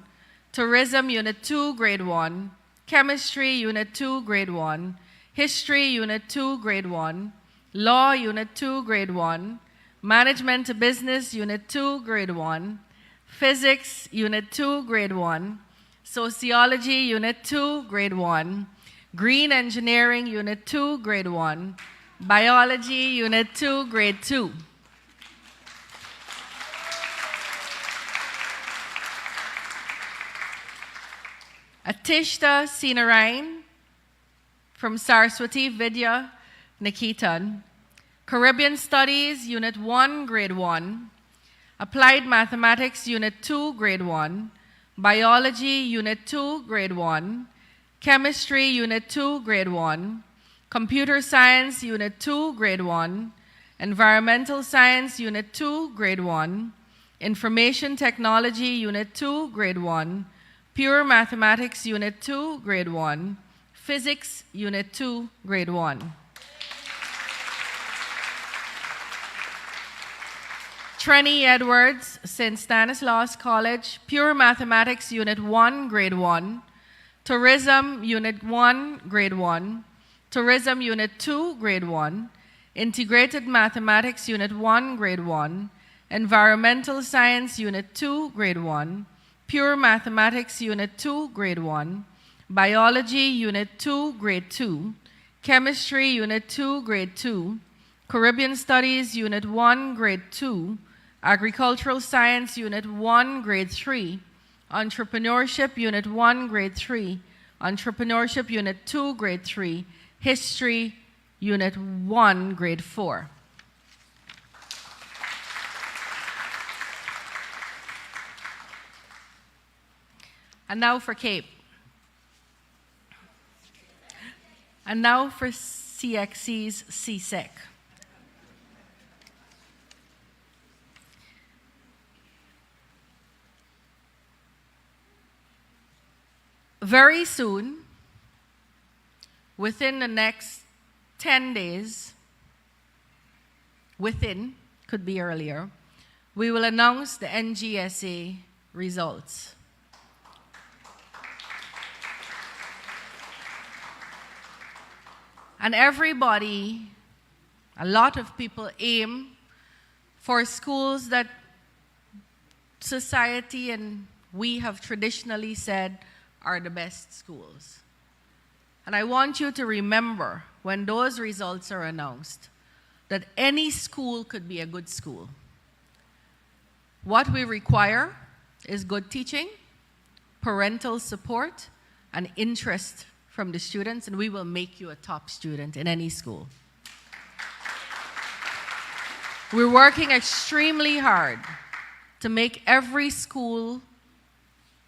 Tourism, Unit 2, Grade 1. Chemistry, Unit 2, Grade 1. History, Unit 2, Grade 1. Law, Unit 2, Grade 1. Management of Business, Unit 2, Grade 1. Physics, Unit 2, Grade 1. Sociology, Unit 2, Grade 1. Green Engineering, Unit 2, Grade 1. Biology, Unit 2, Grade 2. Atishta Sinarain from Saraswati Vidya Niketan, Caribbean Studies, Unit 1, Grade 1. Applied Mathematics, Unit 2, Grade 1. Biology, Unit 2, Grade 1. Chemistry, Unit 2, Grade 1. Computer Science, Unit 2, Grade 1. Environmental Science, Unit 2, Grade 1. Information Technology, Unit 2, Grade 1. Pure Mathematics, Unit 2, Grade 1. Physics, Unit 2, Grade 1. Trenny Edwards, St. Stanislaus College, Pure Mathematics, Unit 1, Grade 1. Tourism, Unit 1, Grade 1. Tourism, Unit 2, Grade 1. Integrated Mathematics, Unit 1, Grade 1. Environmental Science, Unit 2, Grade 1. Pure Mathematics Unit 2, Grade 1, Biology Unit 2, Grade 2, Chemistry Unit 2, Grade 2, Caribbean Studies Unit 1, Grade 2, Agricultural Science Unit 1, Grade 3, Entrepreneurship Unit 1, Grade 3, Entrepreneurship Unit 2, Grade 3, History Unit 1, Grade 4. And now for CAPE. And now for CXC's CSEC. Very soon, within the next 10 days, could be earlier, we will announce the NGSA results. And everybody, a lot of people aim for schools that society and we have traditionally said are the best schools. And I want you to remember when those results are announced that any school could be a good school. What we require is good teaching, parental support, and interest from the students, and we will make you a top student in any school. We're working extremely hard to make every school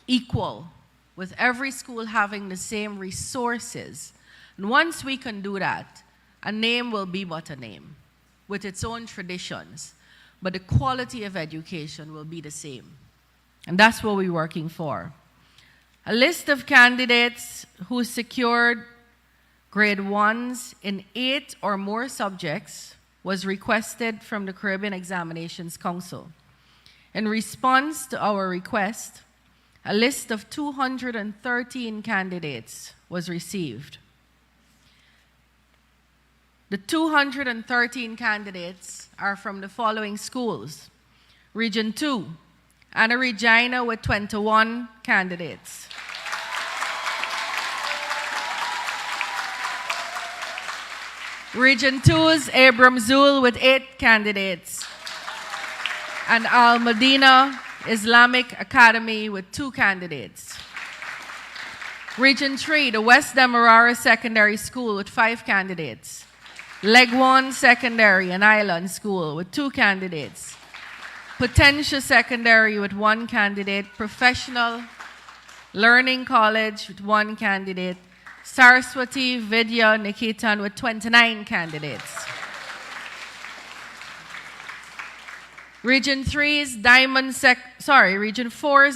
equal, with every school having the same resources. And once we can do that, a name will be but a name, with its own traditions, but the quality of education will be the same. And that's what we're working for. A list of candidates who secured grade 1s in 8 or more subjects was requested from the Caribbean Examinations Council. In response to our request, a list of 213 candidates was received. The 213 candidates are from the following schools. Region 2, Anna Regina with 21 candidates. Region 2's Abram Zul with 8 candidates. And Al Medina Islamic Academy with 2 candidates. Region 3, the West Demerara Secondary School with 5 candidates. Legwan Secondary and Island School with 2 candidates. Potentia Secondary with 1 candidate. Professional Learning College with 1 candidate. Saraswati Vidya Niketan with 29 candidates. Region 4's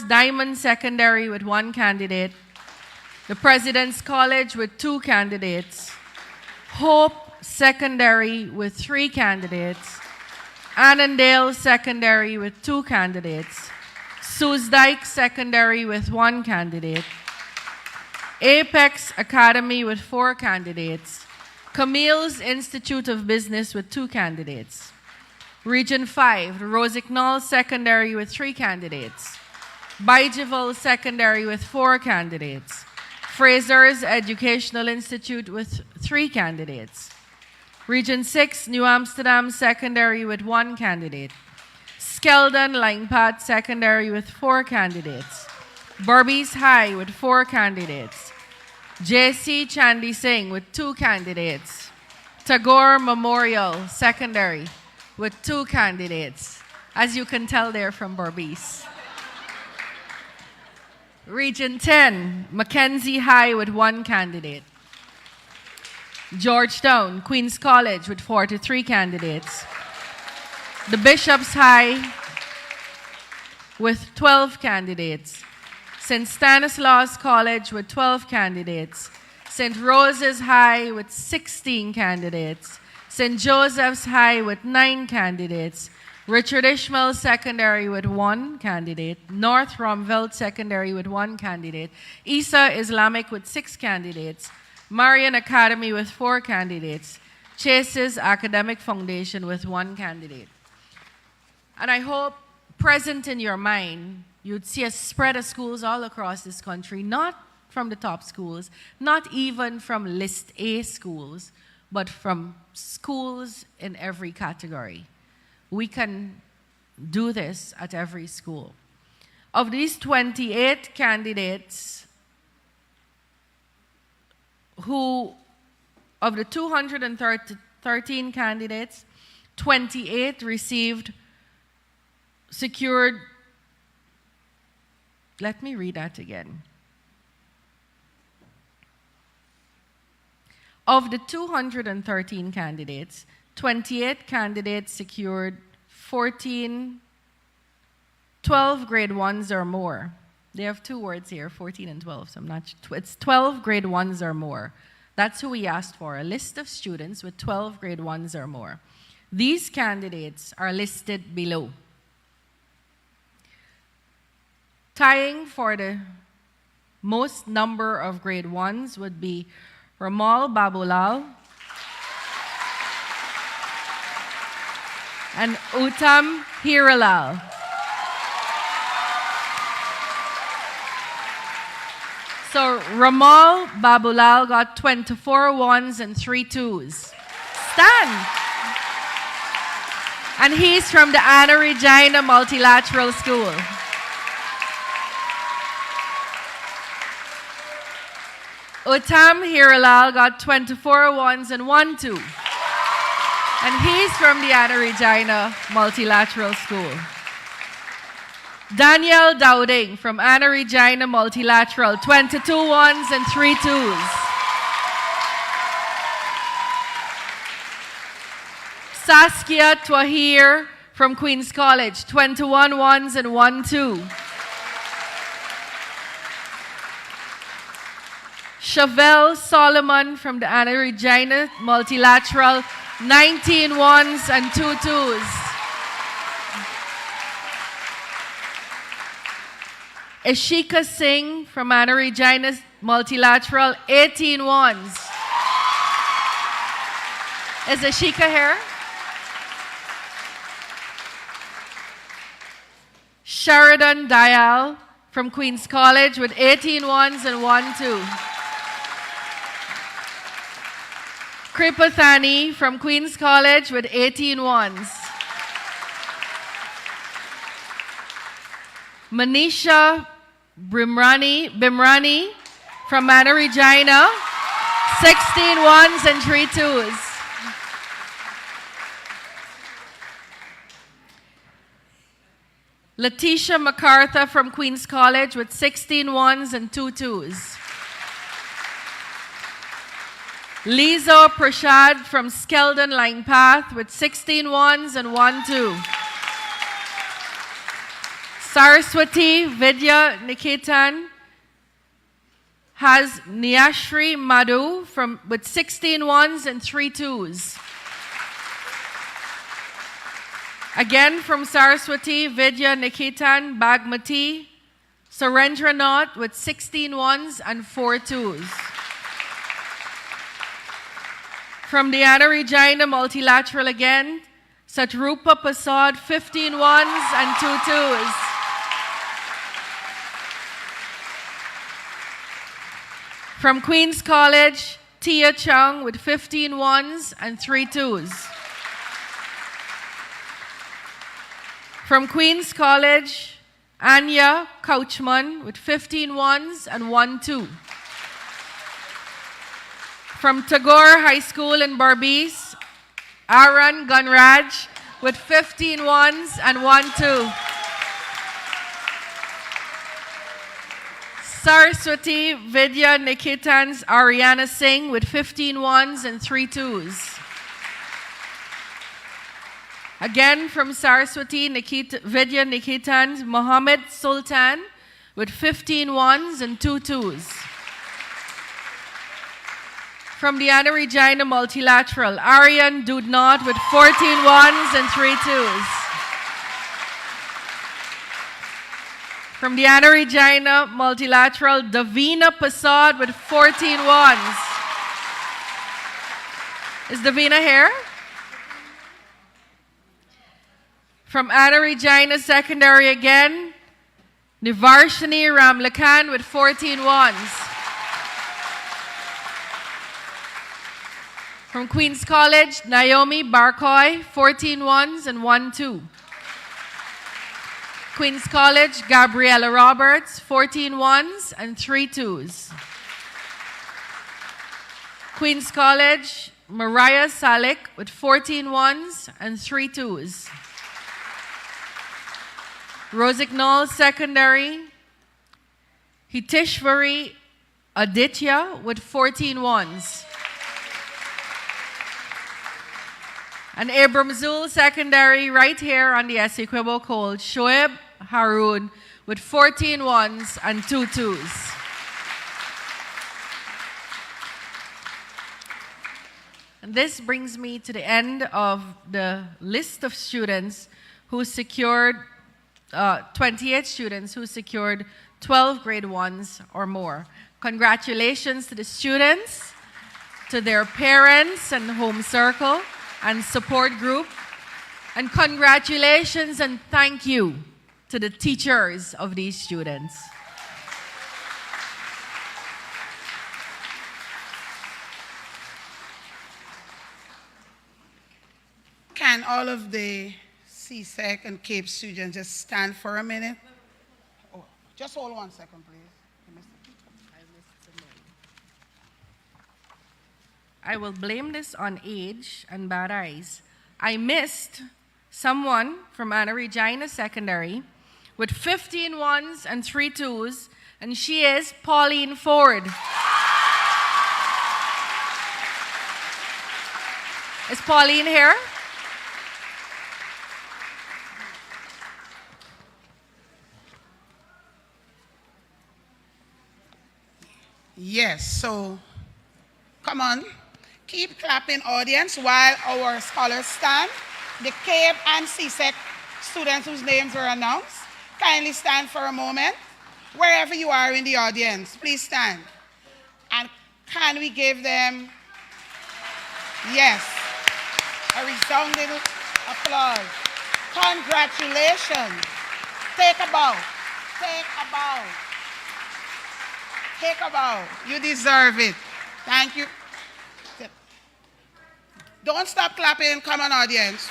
Diamond Secondary with 1 candidate. The President's College with 2 candidates. Hope Secondary with 3 candidates. Annandale Secondary with 2 candidates. Soosdijk Secondary with 1 candidate. Apex Academy with 4 candidates. Camille's Institute of Business with 2 candidates. Region 5, the Rosignol Secondary with 3 candidates. Baijival Secondary with 4 candidates. Fraser's Educational Institute with 3 candidates. Region 6, New Amsterdam Secondary with 1 candidate. Skeldon Langpat Secondary with 4 candidates. Berbice High with 4 candidates. JC Chandy Singh with 2 candidates. Tagore Memorial Secondary with 2 candidates. As you can tell, they're from Berbice. Region 10, Mackenzie High with 1 candidate. Georgetown, Queens College with 43 candidates. The Bishop's High with 12 candidates. St. Stanislaus College with 12 candidates. St. Rose's High with 16 candidates. St. Joseph's High with 9 candidates. Richard Ishmael Secondary with 1 candidate. North Romville Secondary with 1 candidate. Isa Islamic with 6 candidates. Marian Academy with 4 candidates. Chase's Academic Foundation with 1 candidate. And I hope present in your mind You'd see a spread of schools all across this country, not from the top schools, not even from List A schools, but from schools in every category. We can do this at every school. Of these 28 candidates of the 213 candidates, 28 secured, let me read that again. Of the 213 candidates, 28 candidates secured 12 grade 1s or more. They have two words here, 14 and 12, so I'm not sure. It's 12 grade 1s or more. That's who we asked for, a list of students with 12 grade 1s or more. These candidates are listed below. Tying for the most number of grade 1s would be Ramal Babulal and Uttam Hiralal. So Ramal Babulal got 24 1s and 3 2s. Stand! And he's from the Anna Regina Multilateral School. Uttam Hiralal got 24 1s and 1 2. And he's from the Anna Regina Multilateral School. Daniel Dowding from Anna Regina Multilateral, 22 1s and 3 2s. Saskia Twahir from Queen's College, 21 1s and 1 2. Chevelle Solomon from the Anna Regina Multilateral, 19 1s and 2 2s. Ishika Singh from Anna Regina Multilateral, 18 1s. Is Ishika here? Sheridan Dial from Queen's College with 18 1s and 1 2. Kripathani from Queen's College with 18 1s. Manisha Bimrani from Anna Regina, 16 1s and 3 2s. Letitia MacArthur from Queen's College with 16 1s and 2 2s. Lizo Prashad from Skeldon Line Path with 16 1s and 1 2. Saraswati Vidya Niketan has Niyashri Madhu with 16 1s and 3 2s. Again from Saraswati Vidya Niketan Bagmati, Surendra Nath with 16 1s and 4 2s. From the Anna Regina Multilateral again, Satrupa Pasad, 15 1s and 2 2s. From Queen's College, Tia Chung with 15 1s and 3 2s. From Queen's College, Anya Couchman with 15 1s and 1 2. From Tagore High School in Barbies, Aaron Gunraj with 15 1s and 1 2. Saraswati Vidya Niketan's Ariana Singh with 15 1s and 3 2s. Again from Saraswati Vidya Niketan's Mohammed Sultan with 15 1s and 2 2s. From the Anna Regina Multilateral, Aryan Dudnot with 14 1s and 3 2s. From the Anna Regina Multilateral, Davina Pasad with 14 1s. Is Davina here? From Anna Regina Secondary again, Nivarshini Ramlakan with 14 ones. From Queen's College, Naomi Barkoy, 14 ones and 1 2. Queen's College, Gabriella Roberts, 14 ones and 3 2s. Queen's College, Mariah Salik with 14 ones and 3 2s. Rosignol Secondary, Hitishvari Aditya with 14 ones. And Abramzul Secondary, right here on the Essequibo Cold, Shoaib Haroon with 14 ones and 2 2s. And this brings me to the end of the list of students who secured, 28 students who secured 12 grade 1s or more. Congratulations to the students, to their parents and home circle and support group. And congratulations and thank you to the teachers of these students. Can all of the CSEC and CAPE students just stand for a minute? Oh, just hold 1 second, please. I will blame this on age and bad eyes. I missed someone from Anna Regina Secondary with 15 ones and 3 2s, and she is Pauline Ford. Is Pauline here? Yes, so come on. Keep clapping, audience, while our scholars stand. The CAPE and CSEC students whose names were announced, kindly stand for a moment. Wherever you are in the audience, please stand. And can we give them, yes, a resounding applause. Congratulations. Take a bow. Take a bow. Take a bow. You deserve it. Thank you. Don't stop clapping. Come on, audience.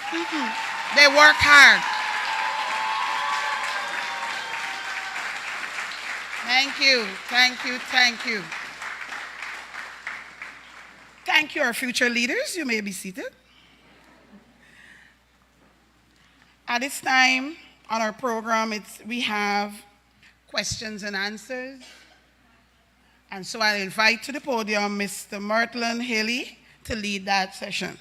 They work hard. Thank you. Thank you. Thank you. Thank you, our future leaders. You may be seated. At this time on our program, we have questions and answers. And so I invite to the podium Mr. Myrtlan Haley to lead that session.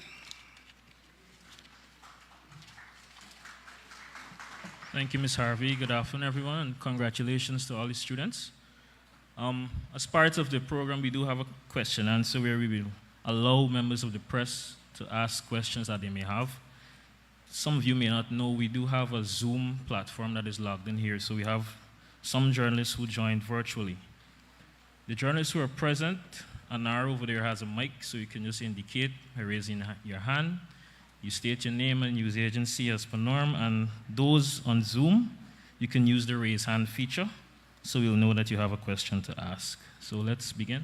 Thank you, Ms. Harvey. Good afternoon, everyone, and congratulations to all the students. As part of the program, we do have a question and answer where we will allow members of the press to ask questions that they may have. Some of you may not know, we do have a Zoom platform that is logged in here, so we have some journalists who joined virtually. The journalists who are present, Anar over there has a mic, so you can just indicate by raising your hand. You state your name and news agency as per norm, and those on Zoom, you can use the raise hand feature, so we'll know that you have a question to ask. So let's begin.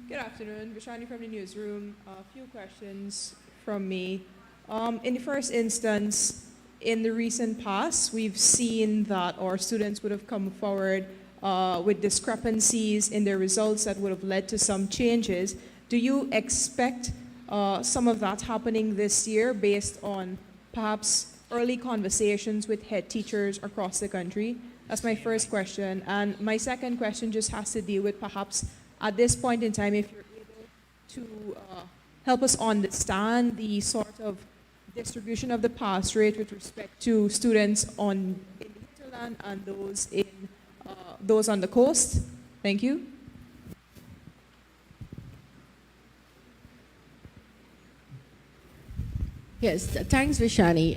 Good afternoon, Vishani from the newsroom. A few questions from me. In the first instance, in the recent past, we've seen that our students would have come forward with discrepancies in their results that would have led to some changes. Do you expect some of that happening this year based on perhaps early conversations with head teachers across the country? That's my first question. And my second question just has to deal with perhaps at this point in time, if you're able to help us understand the sort of distribution of the pass rate with respect to students in the hinterland and those on the coast. Thank you. Yes, thanks, Vishani.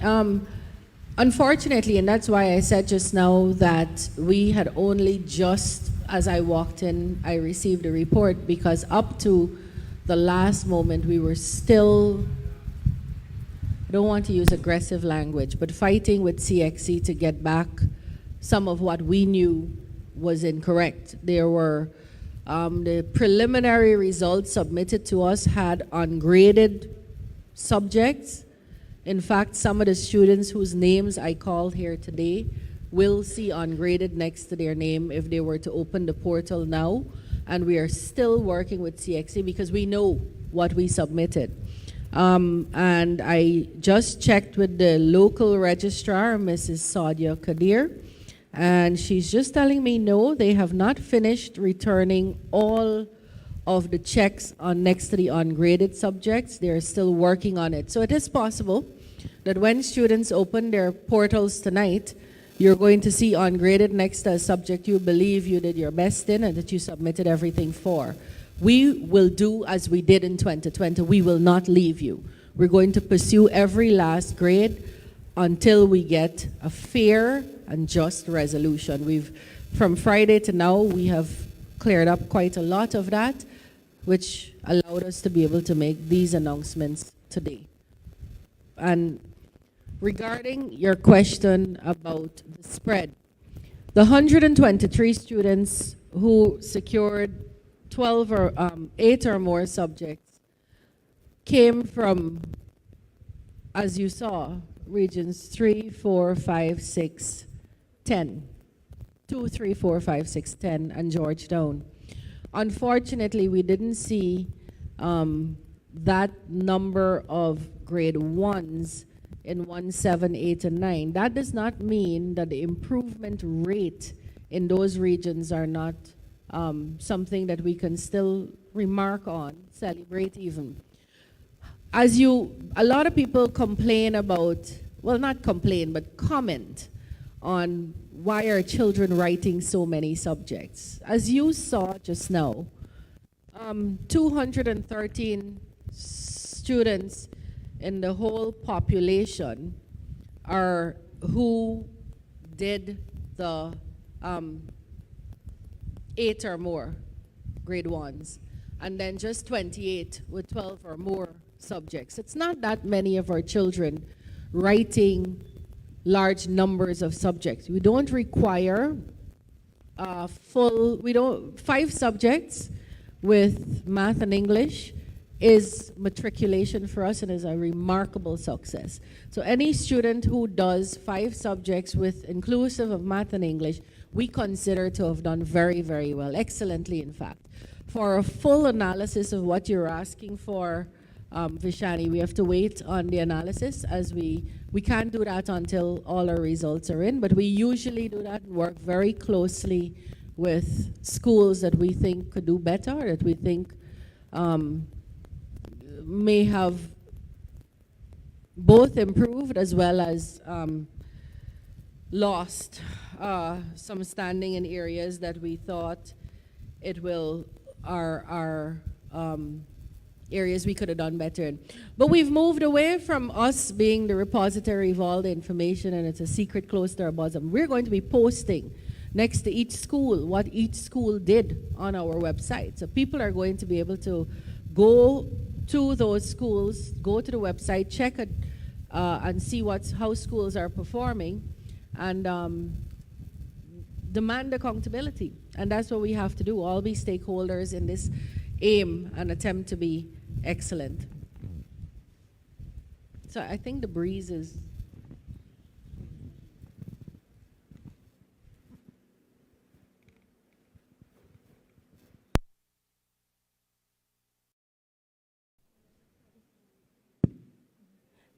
Unfortunately, and that's why I said just now that we had only just, as I walked in, I received a report because up to the last moment we were still, I don't want to use aggressive language, but fighting with CXC to get back some of what we knew was incorrect. There were the preliminary results submitted to us had ungraded subjects. In fact, some of the students whose names I called here today will see ungraded next to their name if they were to open the portal now. And we are still working with CXC because we know what we submitted. And I just checked with the local registrar, Mrs. Sadia Kadir, and she's just telling me, no, they have not finished returning all of the checks on next to the ungraded subjects. They're still working on it. So it is possible that when students open their portals tonight, you're going to see ungraded next to a subject you believe you did your best in and that you submitted everything for. We will do as we did in 2020. We will not leave you. We're going to pursue every last grade until we get a fair and just resolution. From Friday to now, we have cleared up quite a lot of that, which allowed us to be able to make these announcements today. And regarding your question about the spread, the 123 students who secured 12 or 8 or more subjects came from, as you saw, regions 3, 4, 5, 6, 10. 2, 3, 4, 5, 6, 10, and Georgetown. Unfortunately, we didn't see that number of grade 1s in 1, 7, 8, and 9. That does not mean that the improvement rate in those regions are not something that we can still remark on, celebrate even. A lot of people complain about, well, not complain, but comment on why are children writing so many subjects. As you saw just now, 213 students in the whole population are who did the 8 or more grade 1s, and then just 28 with 12 or more subjects. It's not that many of our children writing large numbers of subjects. We don't require 5 subjects with math and English is matriculation for us and is a remarkable success. So any student who does 5 subjects with inclusive of math and English, we consider to have done very, very well, excellently in fact. For a full analysis of what you're asking for, Vishani, we have to wait on the analysis as we can't do that until all our results are in, but we usually do that and work very closely with schools that we think could do better, that we think may have both improved as well as lost some standing in areas that we thought are areas we could have done better in. But we've moved away from us being the repository of all the information and it's a secret close to our bosom. We're going to be posting next to each school what each school did on our website. So people are going to be able to go to those schools, go to the website, check it, and see how schools are performing and demand accountability. And that's what we have to do, all be stakeholders in this aim and attempt to be excellent. So I think the breeze is...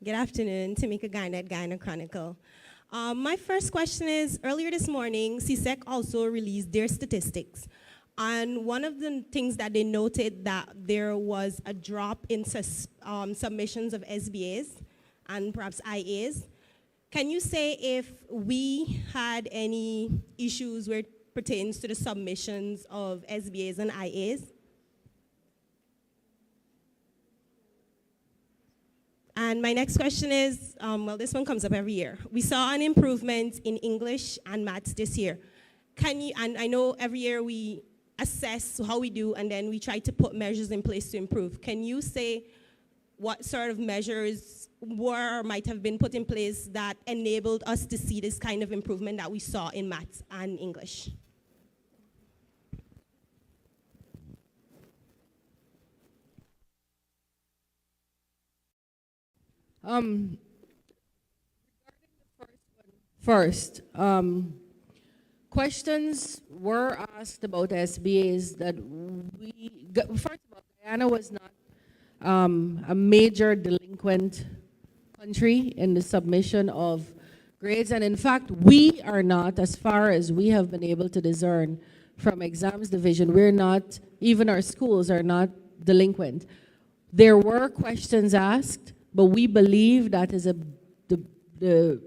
Good afternoon, Tamika Gainer at Gainer Chronicle. My first question is, earlier this morning, CSEC also released their statistics. And one of the things that they noted that there was a drop in submissions of SBAs and perhaps IAs. Can you say if we had any issues where it pertains to the submissions of SBAs and IAs? And my next question is, well, this one comes up every year. We saw an improvement in English and maths this year. Can you, and I know every year we assess how we do and then we try to put measures in place to improve. Can you say what sort of measures were or might have been put in place that enabled us to see this kind of improvement that we saw in maths and English? First, questions were asked about SBAs that first of all, Guyana was not a major delinquent country in the submission of grades. And in fact, we are not, as far as we have been able to discern from exams division, we're not, even our schools are not delinquent. There were questions asked, but we believe that is the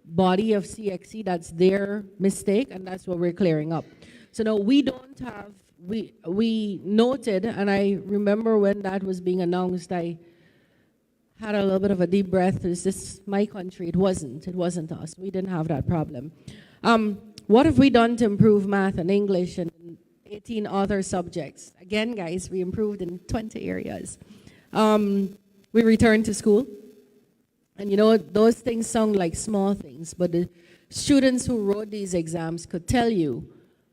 body of CXC, that's their mistake, and that's what we're clearing up. So no, we don't have, we noted, and I remember when that was being announced, I had a little bit of a deep breath. Is this my country? It wasn't us. We didn't have that problem. What have we done to improve math and English and 18 other subjects? Again, guys, we improved in 20 areas. We returned to school. And you know, those things sound like small things, but the students who wrote these exams could tell you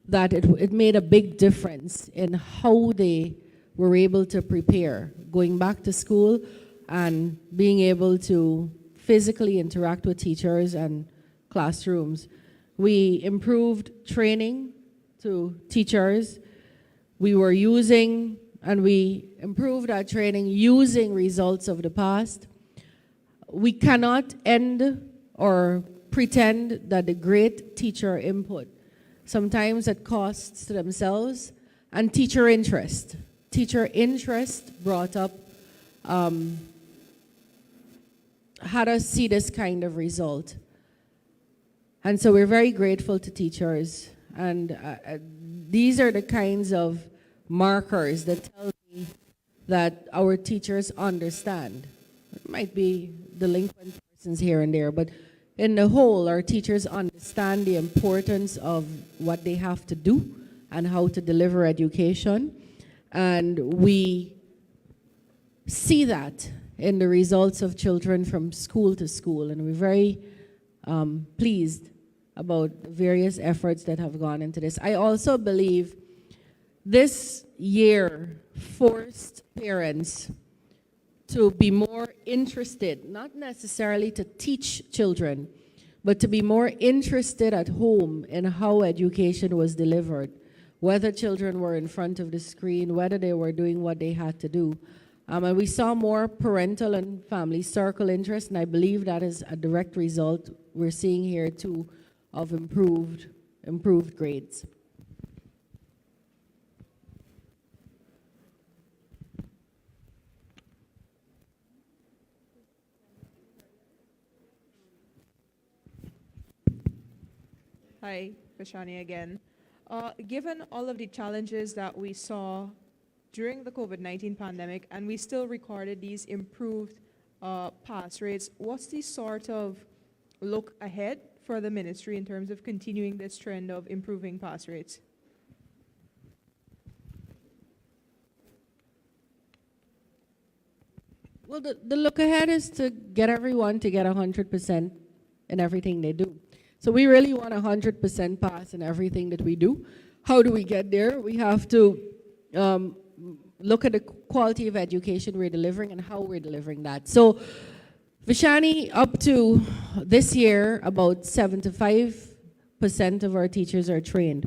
that it made a big difference in how they were able to prepare, going back to school and being able to physically interact with teachers and classrooms. We improved training to teachers. We were using, and we improved our training using results of the past. We cannot end or pretend that the great teacher input, sometimes at costs to themselves, and teacher interest. Teacher interest brought up, had us see this kind of result. And so we're very grateful to teachers. And these are the kinds of markers that tell me that our teachers understand. It might be delinquent persons here and there, but in the whole, our teachers understand the importance of what they have to do and how to deliver education. And we see that in the results of children from school to school. And we're very pleased about the various efforts that have gone into this. I also believe this year forced parents to be more interested, not necessarily to teach children, but to be more interested at home in how education was delivered, whether children were in front of the screen, whether they were doing what they had to do. And we saw more parental and family circle interest, and I believe that is a direct result we're seeing here too of improved grades. Hi, Vishani again. Given all of the challenges that we saw during the COVID-19 pandemic, and we still recorded these improved pass rates, what's the sort of look ahead for the ministry in terms of continuing this trend of improving pass rates? Well, the look ahead is to get everyone to get 100% in everything they do. So we really want 100% pass in everything that we do. How do we get there? We have to look at the quality of education we're delivering and how we're delivering that. So Vishani, up to this year, about 75% of our teachers are trained.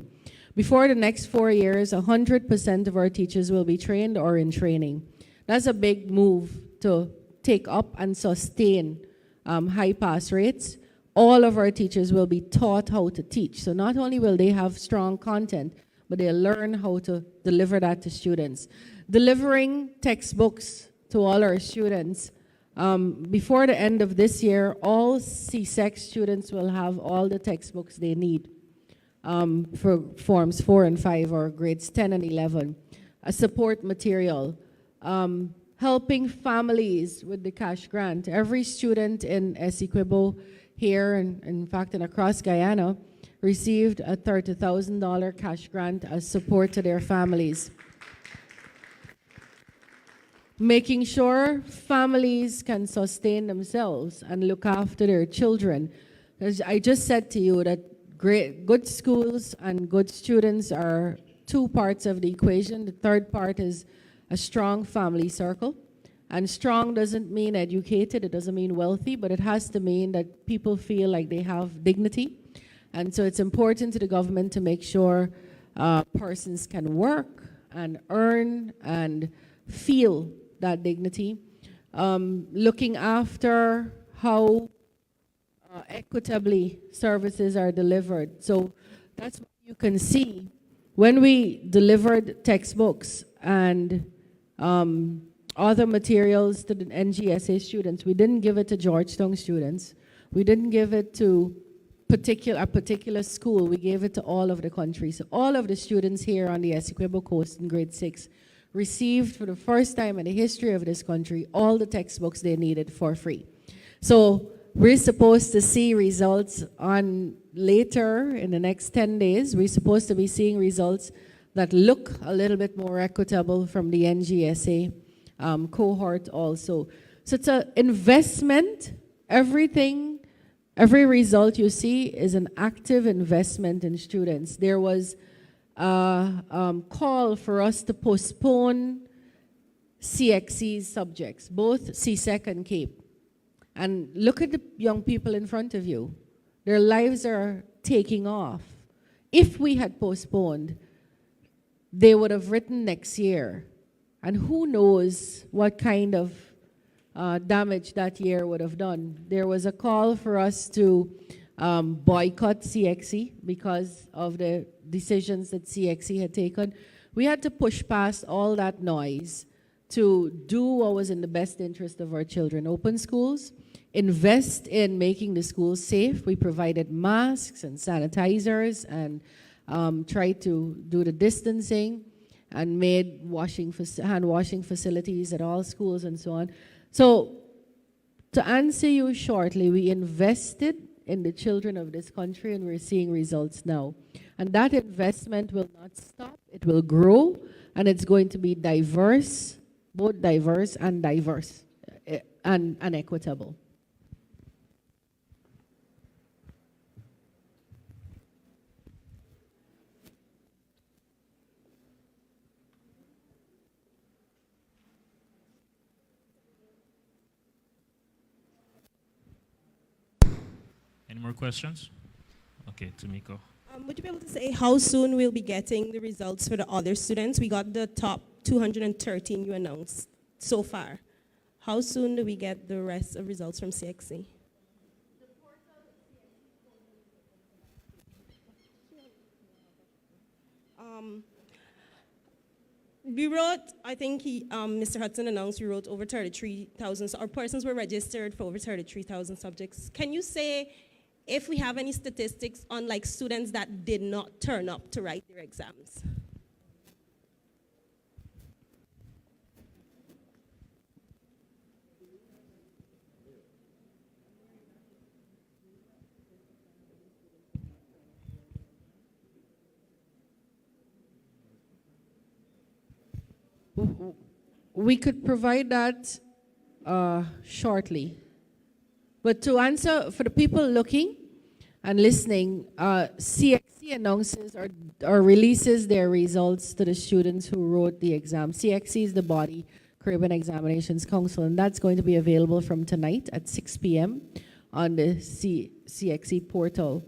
Before the next 4 years, 100% of our teachers will be trained or in training. That's a big move to take up and sustain high pass rates. All of our teachers will be taught how to teach. So not only will they have strong content, but they'll learn how to deliver that to students. Delivering textbooks to all our students. Before the end of this year, all CSEC students will have all the textbooks they need for forms 4 and 5 or grades 10 and 11. A support material. helping families with the cash grant. Every student in Essequibo here, and in fact and across Guyana, received a $30,000 cash grant as support to their families. Making sure families can sustain themselves and look after their children. As I just said to you that good schools and good students are two parts of the equation. The third part is a strong family circle. And strong doesn't mean educated, it doesn't mean wealthy, but it has to mean that people feel like they have dignity. And so it's important to the government to make sure persons can work and earn and feel that dignity. Looking after how equitably services are delivered. So that's what you can see. When we delivered textbooks and other materials to the NGSA students, we didn't give it to Georgetown students. We didn't give it to a particular school. We gave it to all of the country. So all of the students here on the Essequibo coast in grade 6 received for the first time in the history of this country all the textbooks they needed for free. So we're supposed to see results on later in the next 10 days. We're supposed to be seeing results that look a little bit more equitable from the NGSA cohort also. So it's an investment. Every result you see is an active investment in students. There was a call for us to postpone CXC's subjects, both CSEC and CAPE. And look at the young people in front of you. Their lives are taking off. If we had postponed, they would have written next year. And who knows what kind of damage that year would have done. There was a call for us to boycott CXC because of the decisions that CXC had taken. We had to push past all that noise to do what was in the best interest of our children. Open schools, invest in making the schools safe. We provided masks and sanitizers and tried to do the distancing and made hand washing facilities at all schools and so on. So to answer you shortly, we invested in the children of this country and we're seeing results now. And that investment will not stop, it will grow, and it's going to be diverse, both diverse and equitable. Any more questions? Okay, Tomiko. Would you be able to say how soon we'll be getting the results for the other students? We got the top 213 you announced so far. How soon do we get the rest of results from CXC? We wrote, I think Mr. Hudson announced we wrote over 33,000, so our persons were registered for over 33,000 subjects. Can you say if we have any statistics on like students that did not turn up to write their exams? We could provide that shortly. But to answer, for the people looking and listening, CXC announces or releases their results to the students who wrote the exam. CXC is the body, Caribbean Examinations Council, and that's going to be available from tonight at 6 p.m. on the CXC portal.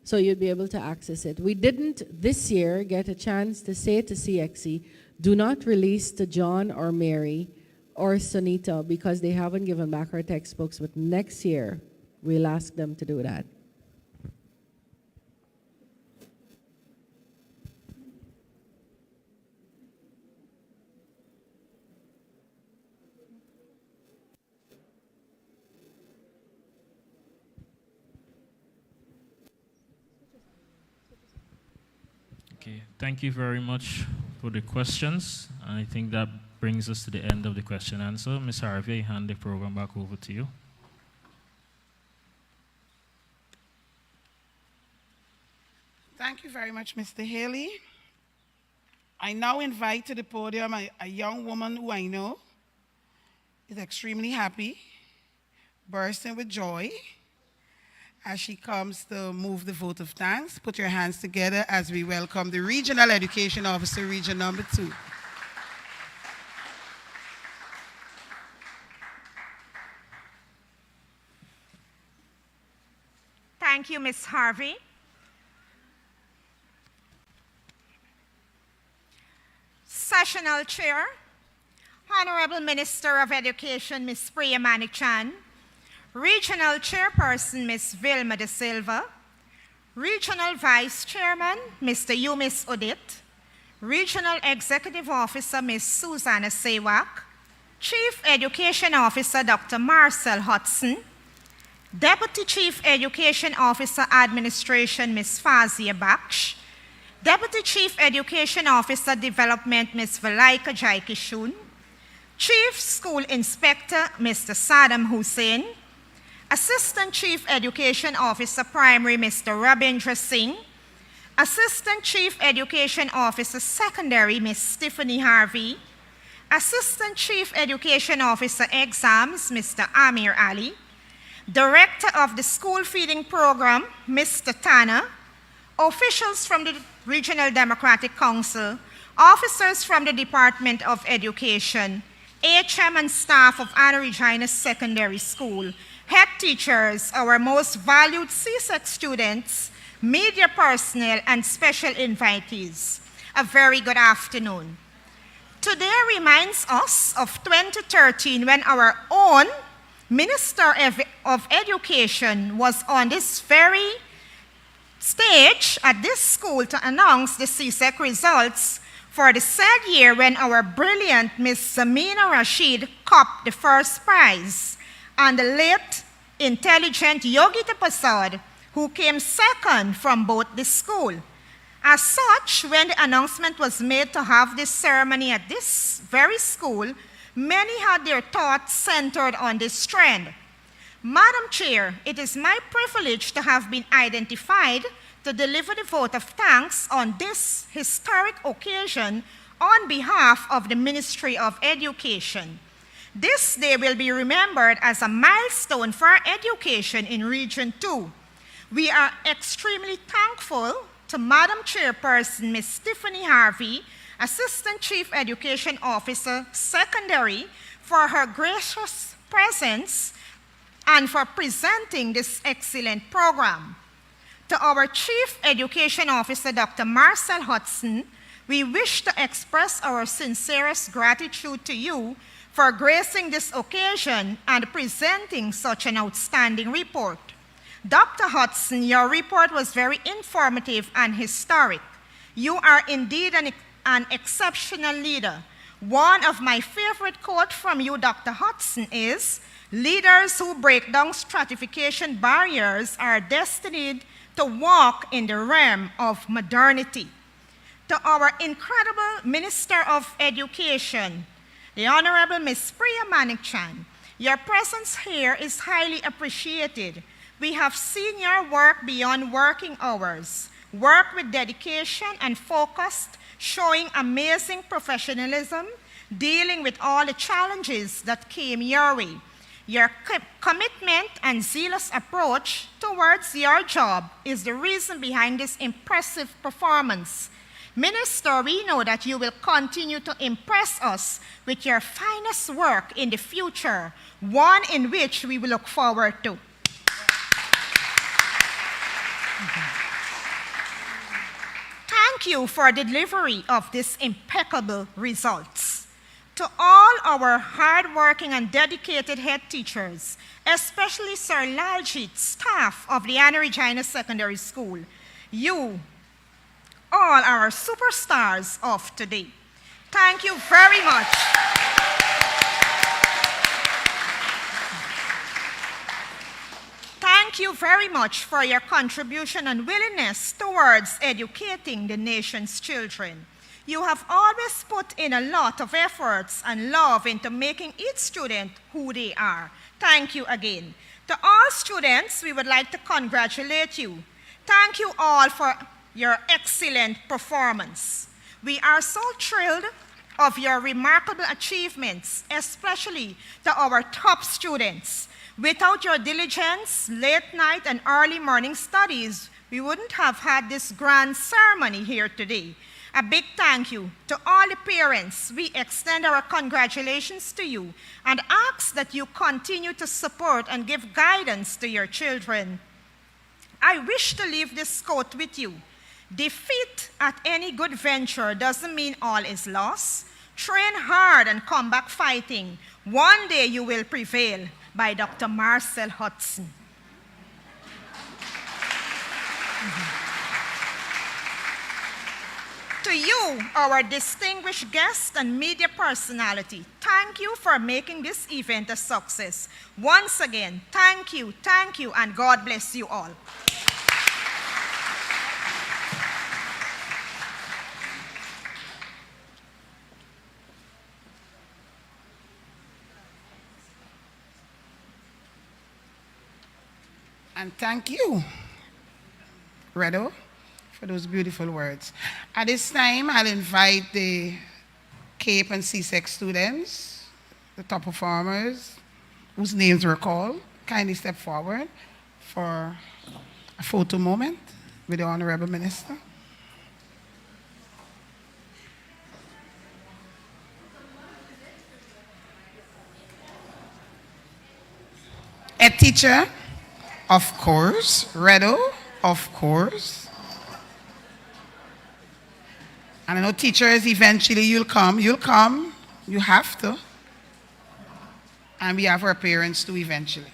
So you'll be able to access it. We didn't this year get a chance to say to CXC, do not release to John or Mary or Sunita because they haven't given back our textbooks, but next year we'll ask them to do that. Okay, thank you very much for the questions. I think that brings us to the end of the question and answer. Ms. Harvey, I hand the program back over to you. Thank you very much, Mr. Haley. I now invite to the podium a young woman who I know is extremely happy, bursting with joy, as she comes to move the vote of thanks. Put your hands together as we welcome the Regional Education Officer, Region Number 2. Thank you, Ms. Harvey. Sessional Chair, Honorable Minister of Education, Ms. Priya Manichan, Regional Chairperson, Ms. Vilma de Silva, Regional Vice Chairman, Mr. Yumis Odit, Regional Executive Officer, Ms. Susanna Sewak, Chief Education Officer, Dr. Marcel Hudson, Deputy Chief Education Officer, Administration, Ms. Fazia Baksh, Deputy Chief Education Officer, Development, Ms. Valaika Jaikishun, Chief School Inspector, Mr. Saddam Hussein, Assistant Chief Education Officer, Primary, Mr. Rabindra Singh, Assistant Chief Education Officer, Secondary, Ms. Stephanie Harvey, Assistant Chief Education Officer, Exams, Mr. Amir Ali, Director of the School Feeding Program, Mr. Tanner, officials from the Regional Democratic Council, officers from the Department of Education, HM and staff of Anna Regina Secondary School, head teachers, our most valued CSEC students, media personnel, and special invitees. A very good afternoon. Today reminds us of 2013 when our own Minister of Education was on this very stage at this school to announce the CSEC results for the said year when our brilliant Miss Samina Rashid copped the first prize, and the late intelligent Yogita Prasad, who came second from both the school. As such, when the announcement was made to have this ceremony at this very school, many had their thoughts centered on this trend. Madam Chair, it is my privilege to have been identified to deliver the vote of thanks on this historic occasion on behalf of the Ministry of Education. This day will be remembered as a milestone for education in Region 2. We are extremely thankful to Madam Chairperson, Ms. Stephanie Harvey, Assistant Chief Education Officer, Secondary, for her gracious presence and for presenting this excellent program. To our Chief Education Officer, Dr. Marcel Hudson, we wish to express our sincerest gratitude to you for gracing this occasion and presenting such an outstanding report. Dr. Hudson, your report was very informative and historic. You are indeed an exceptional leader. One of my favorite quotes from you, Dr. Hudson, is, "Leaders who break down stratification barriers are destined to walk in the realm of modernity." To our incredible Minister of Education, the Honorable Ms. Priya Manichan, your presence here is highly appreciated. We have seen your work beyond working hours, work with dedication and focus, showing amazing professionalism, dealing with all the challenges that came your way. Your commitment and zealous approach towards your job is the reason behind this impressive performance. Minister, we know that you will continue to impress us with your finest work in the future, one in which we will look forward to. Thank you for the delivery of these impeccable results. To all our hardworking and dedicated head teachers, especially Sir Laljit, staff of the Anna Regina Secondary School, you all are our superstars of today. Thank you very much. Thank you very much for your contribution and willingness towards educating the nation's children. You have always put in a lot of efforts and love into making each student who they are. Thank you again. To all students, we would like to congratulate you. Thank you all for your excellent performance. We are so thrilled of your remarkable achievements, especially to our top students. Without your diligence, late night and early morning studies, we wouldn't have had this grand ceremony here today. A big thank you to all the parents. We extend our congratulations to you and ask that you continue to support and give guidance to your children. I wish to leave this quote with you. Defeat at any good venture doesn't mean all is lost. Train hard and come back fighting. One day you will prevail. By Dr. Marcel Hudson. To you, our distinguished guest and media personality, thank you for making this event a success. Once again, thank you, and God bless you all. And thank you, Redo, for those beautiful words. At this time, I'll invite the CAPE and CSEC students, the top performers, whose names were called, kindly step forward for a photo moment with the Honorable Minister. A teacher, of course. Redo, of course. And I know teachers, eventually you'll come, you have to. And we have our parents too eventually.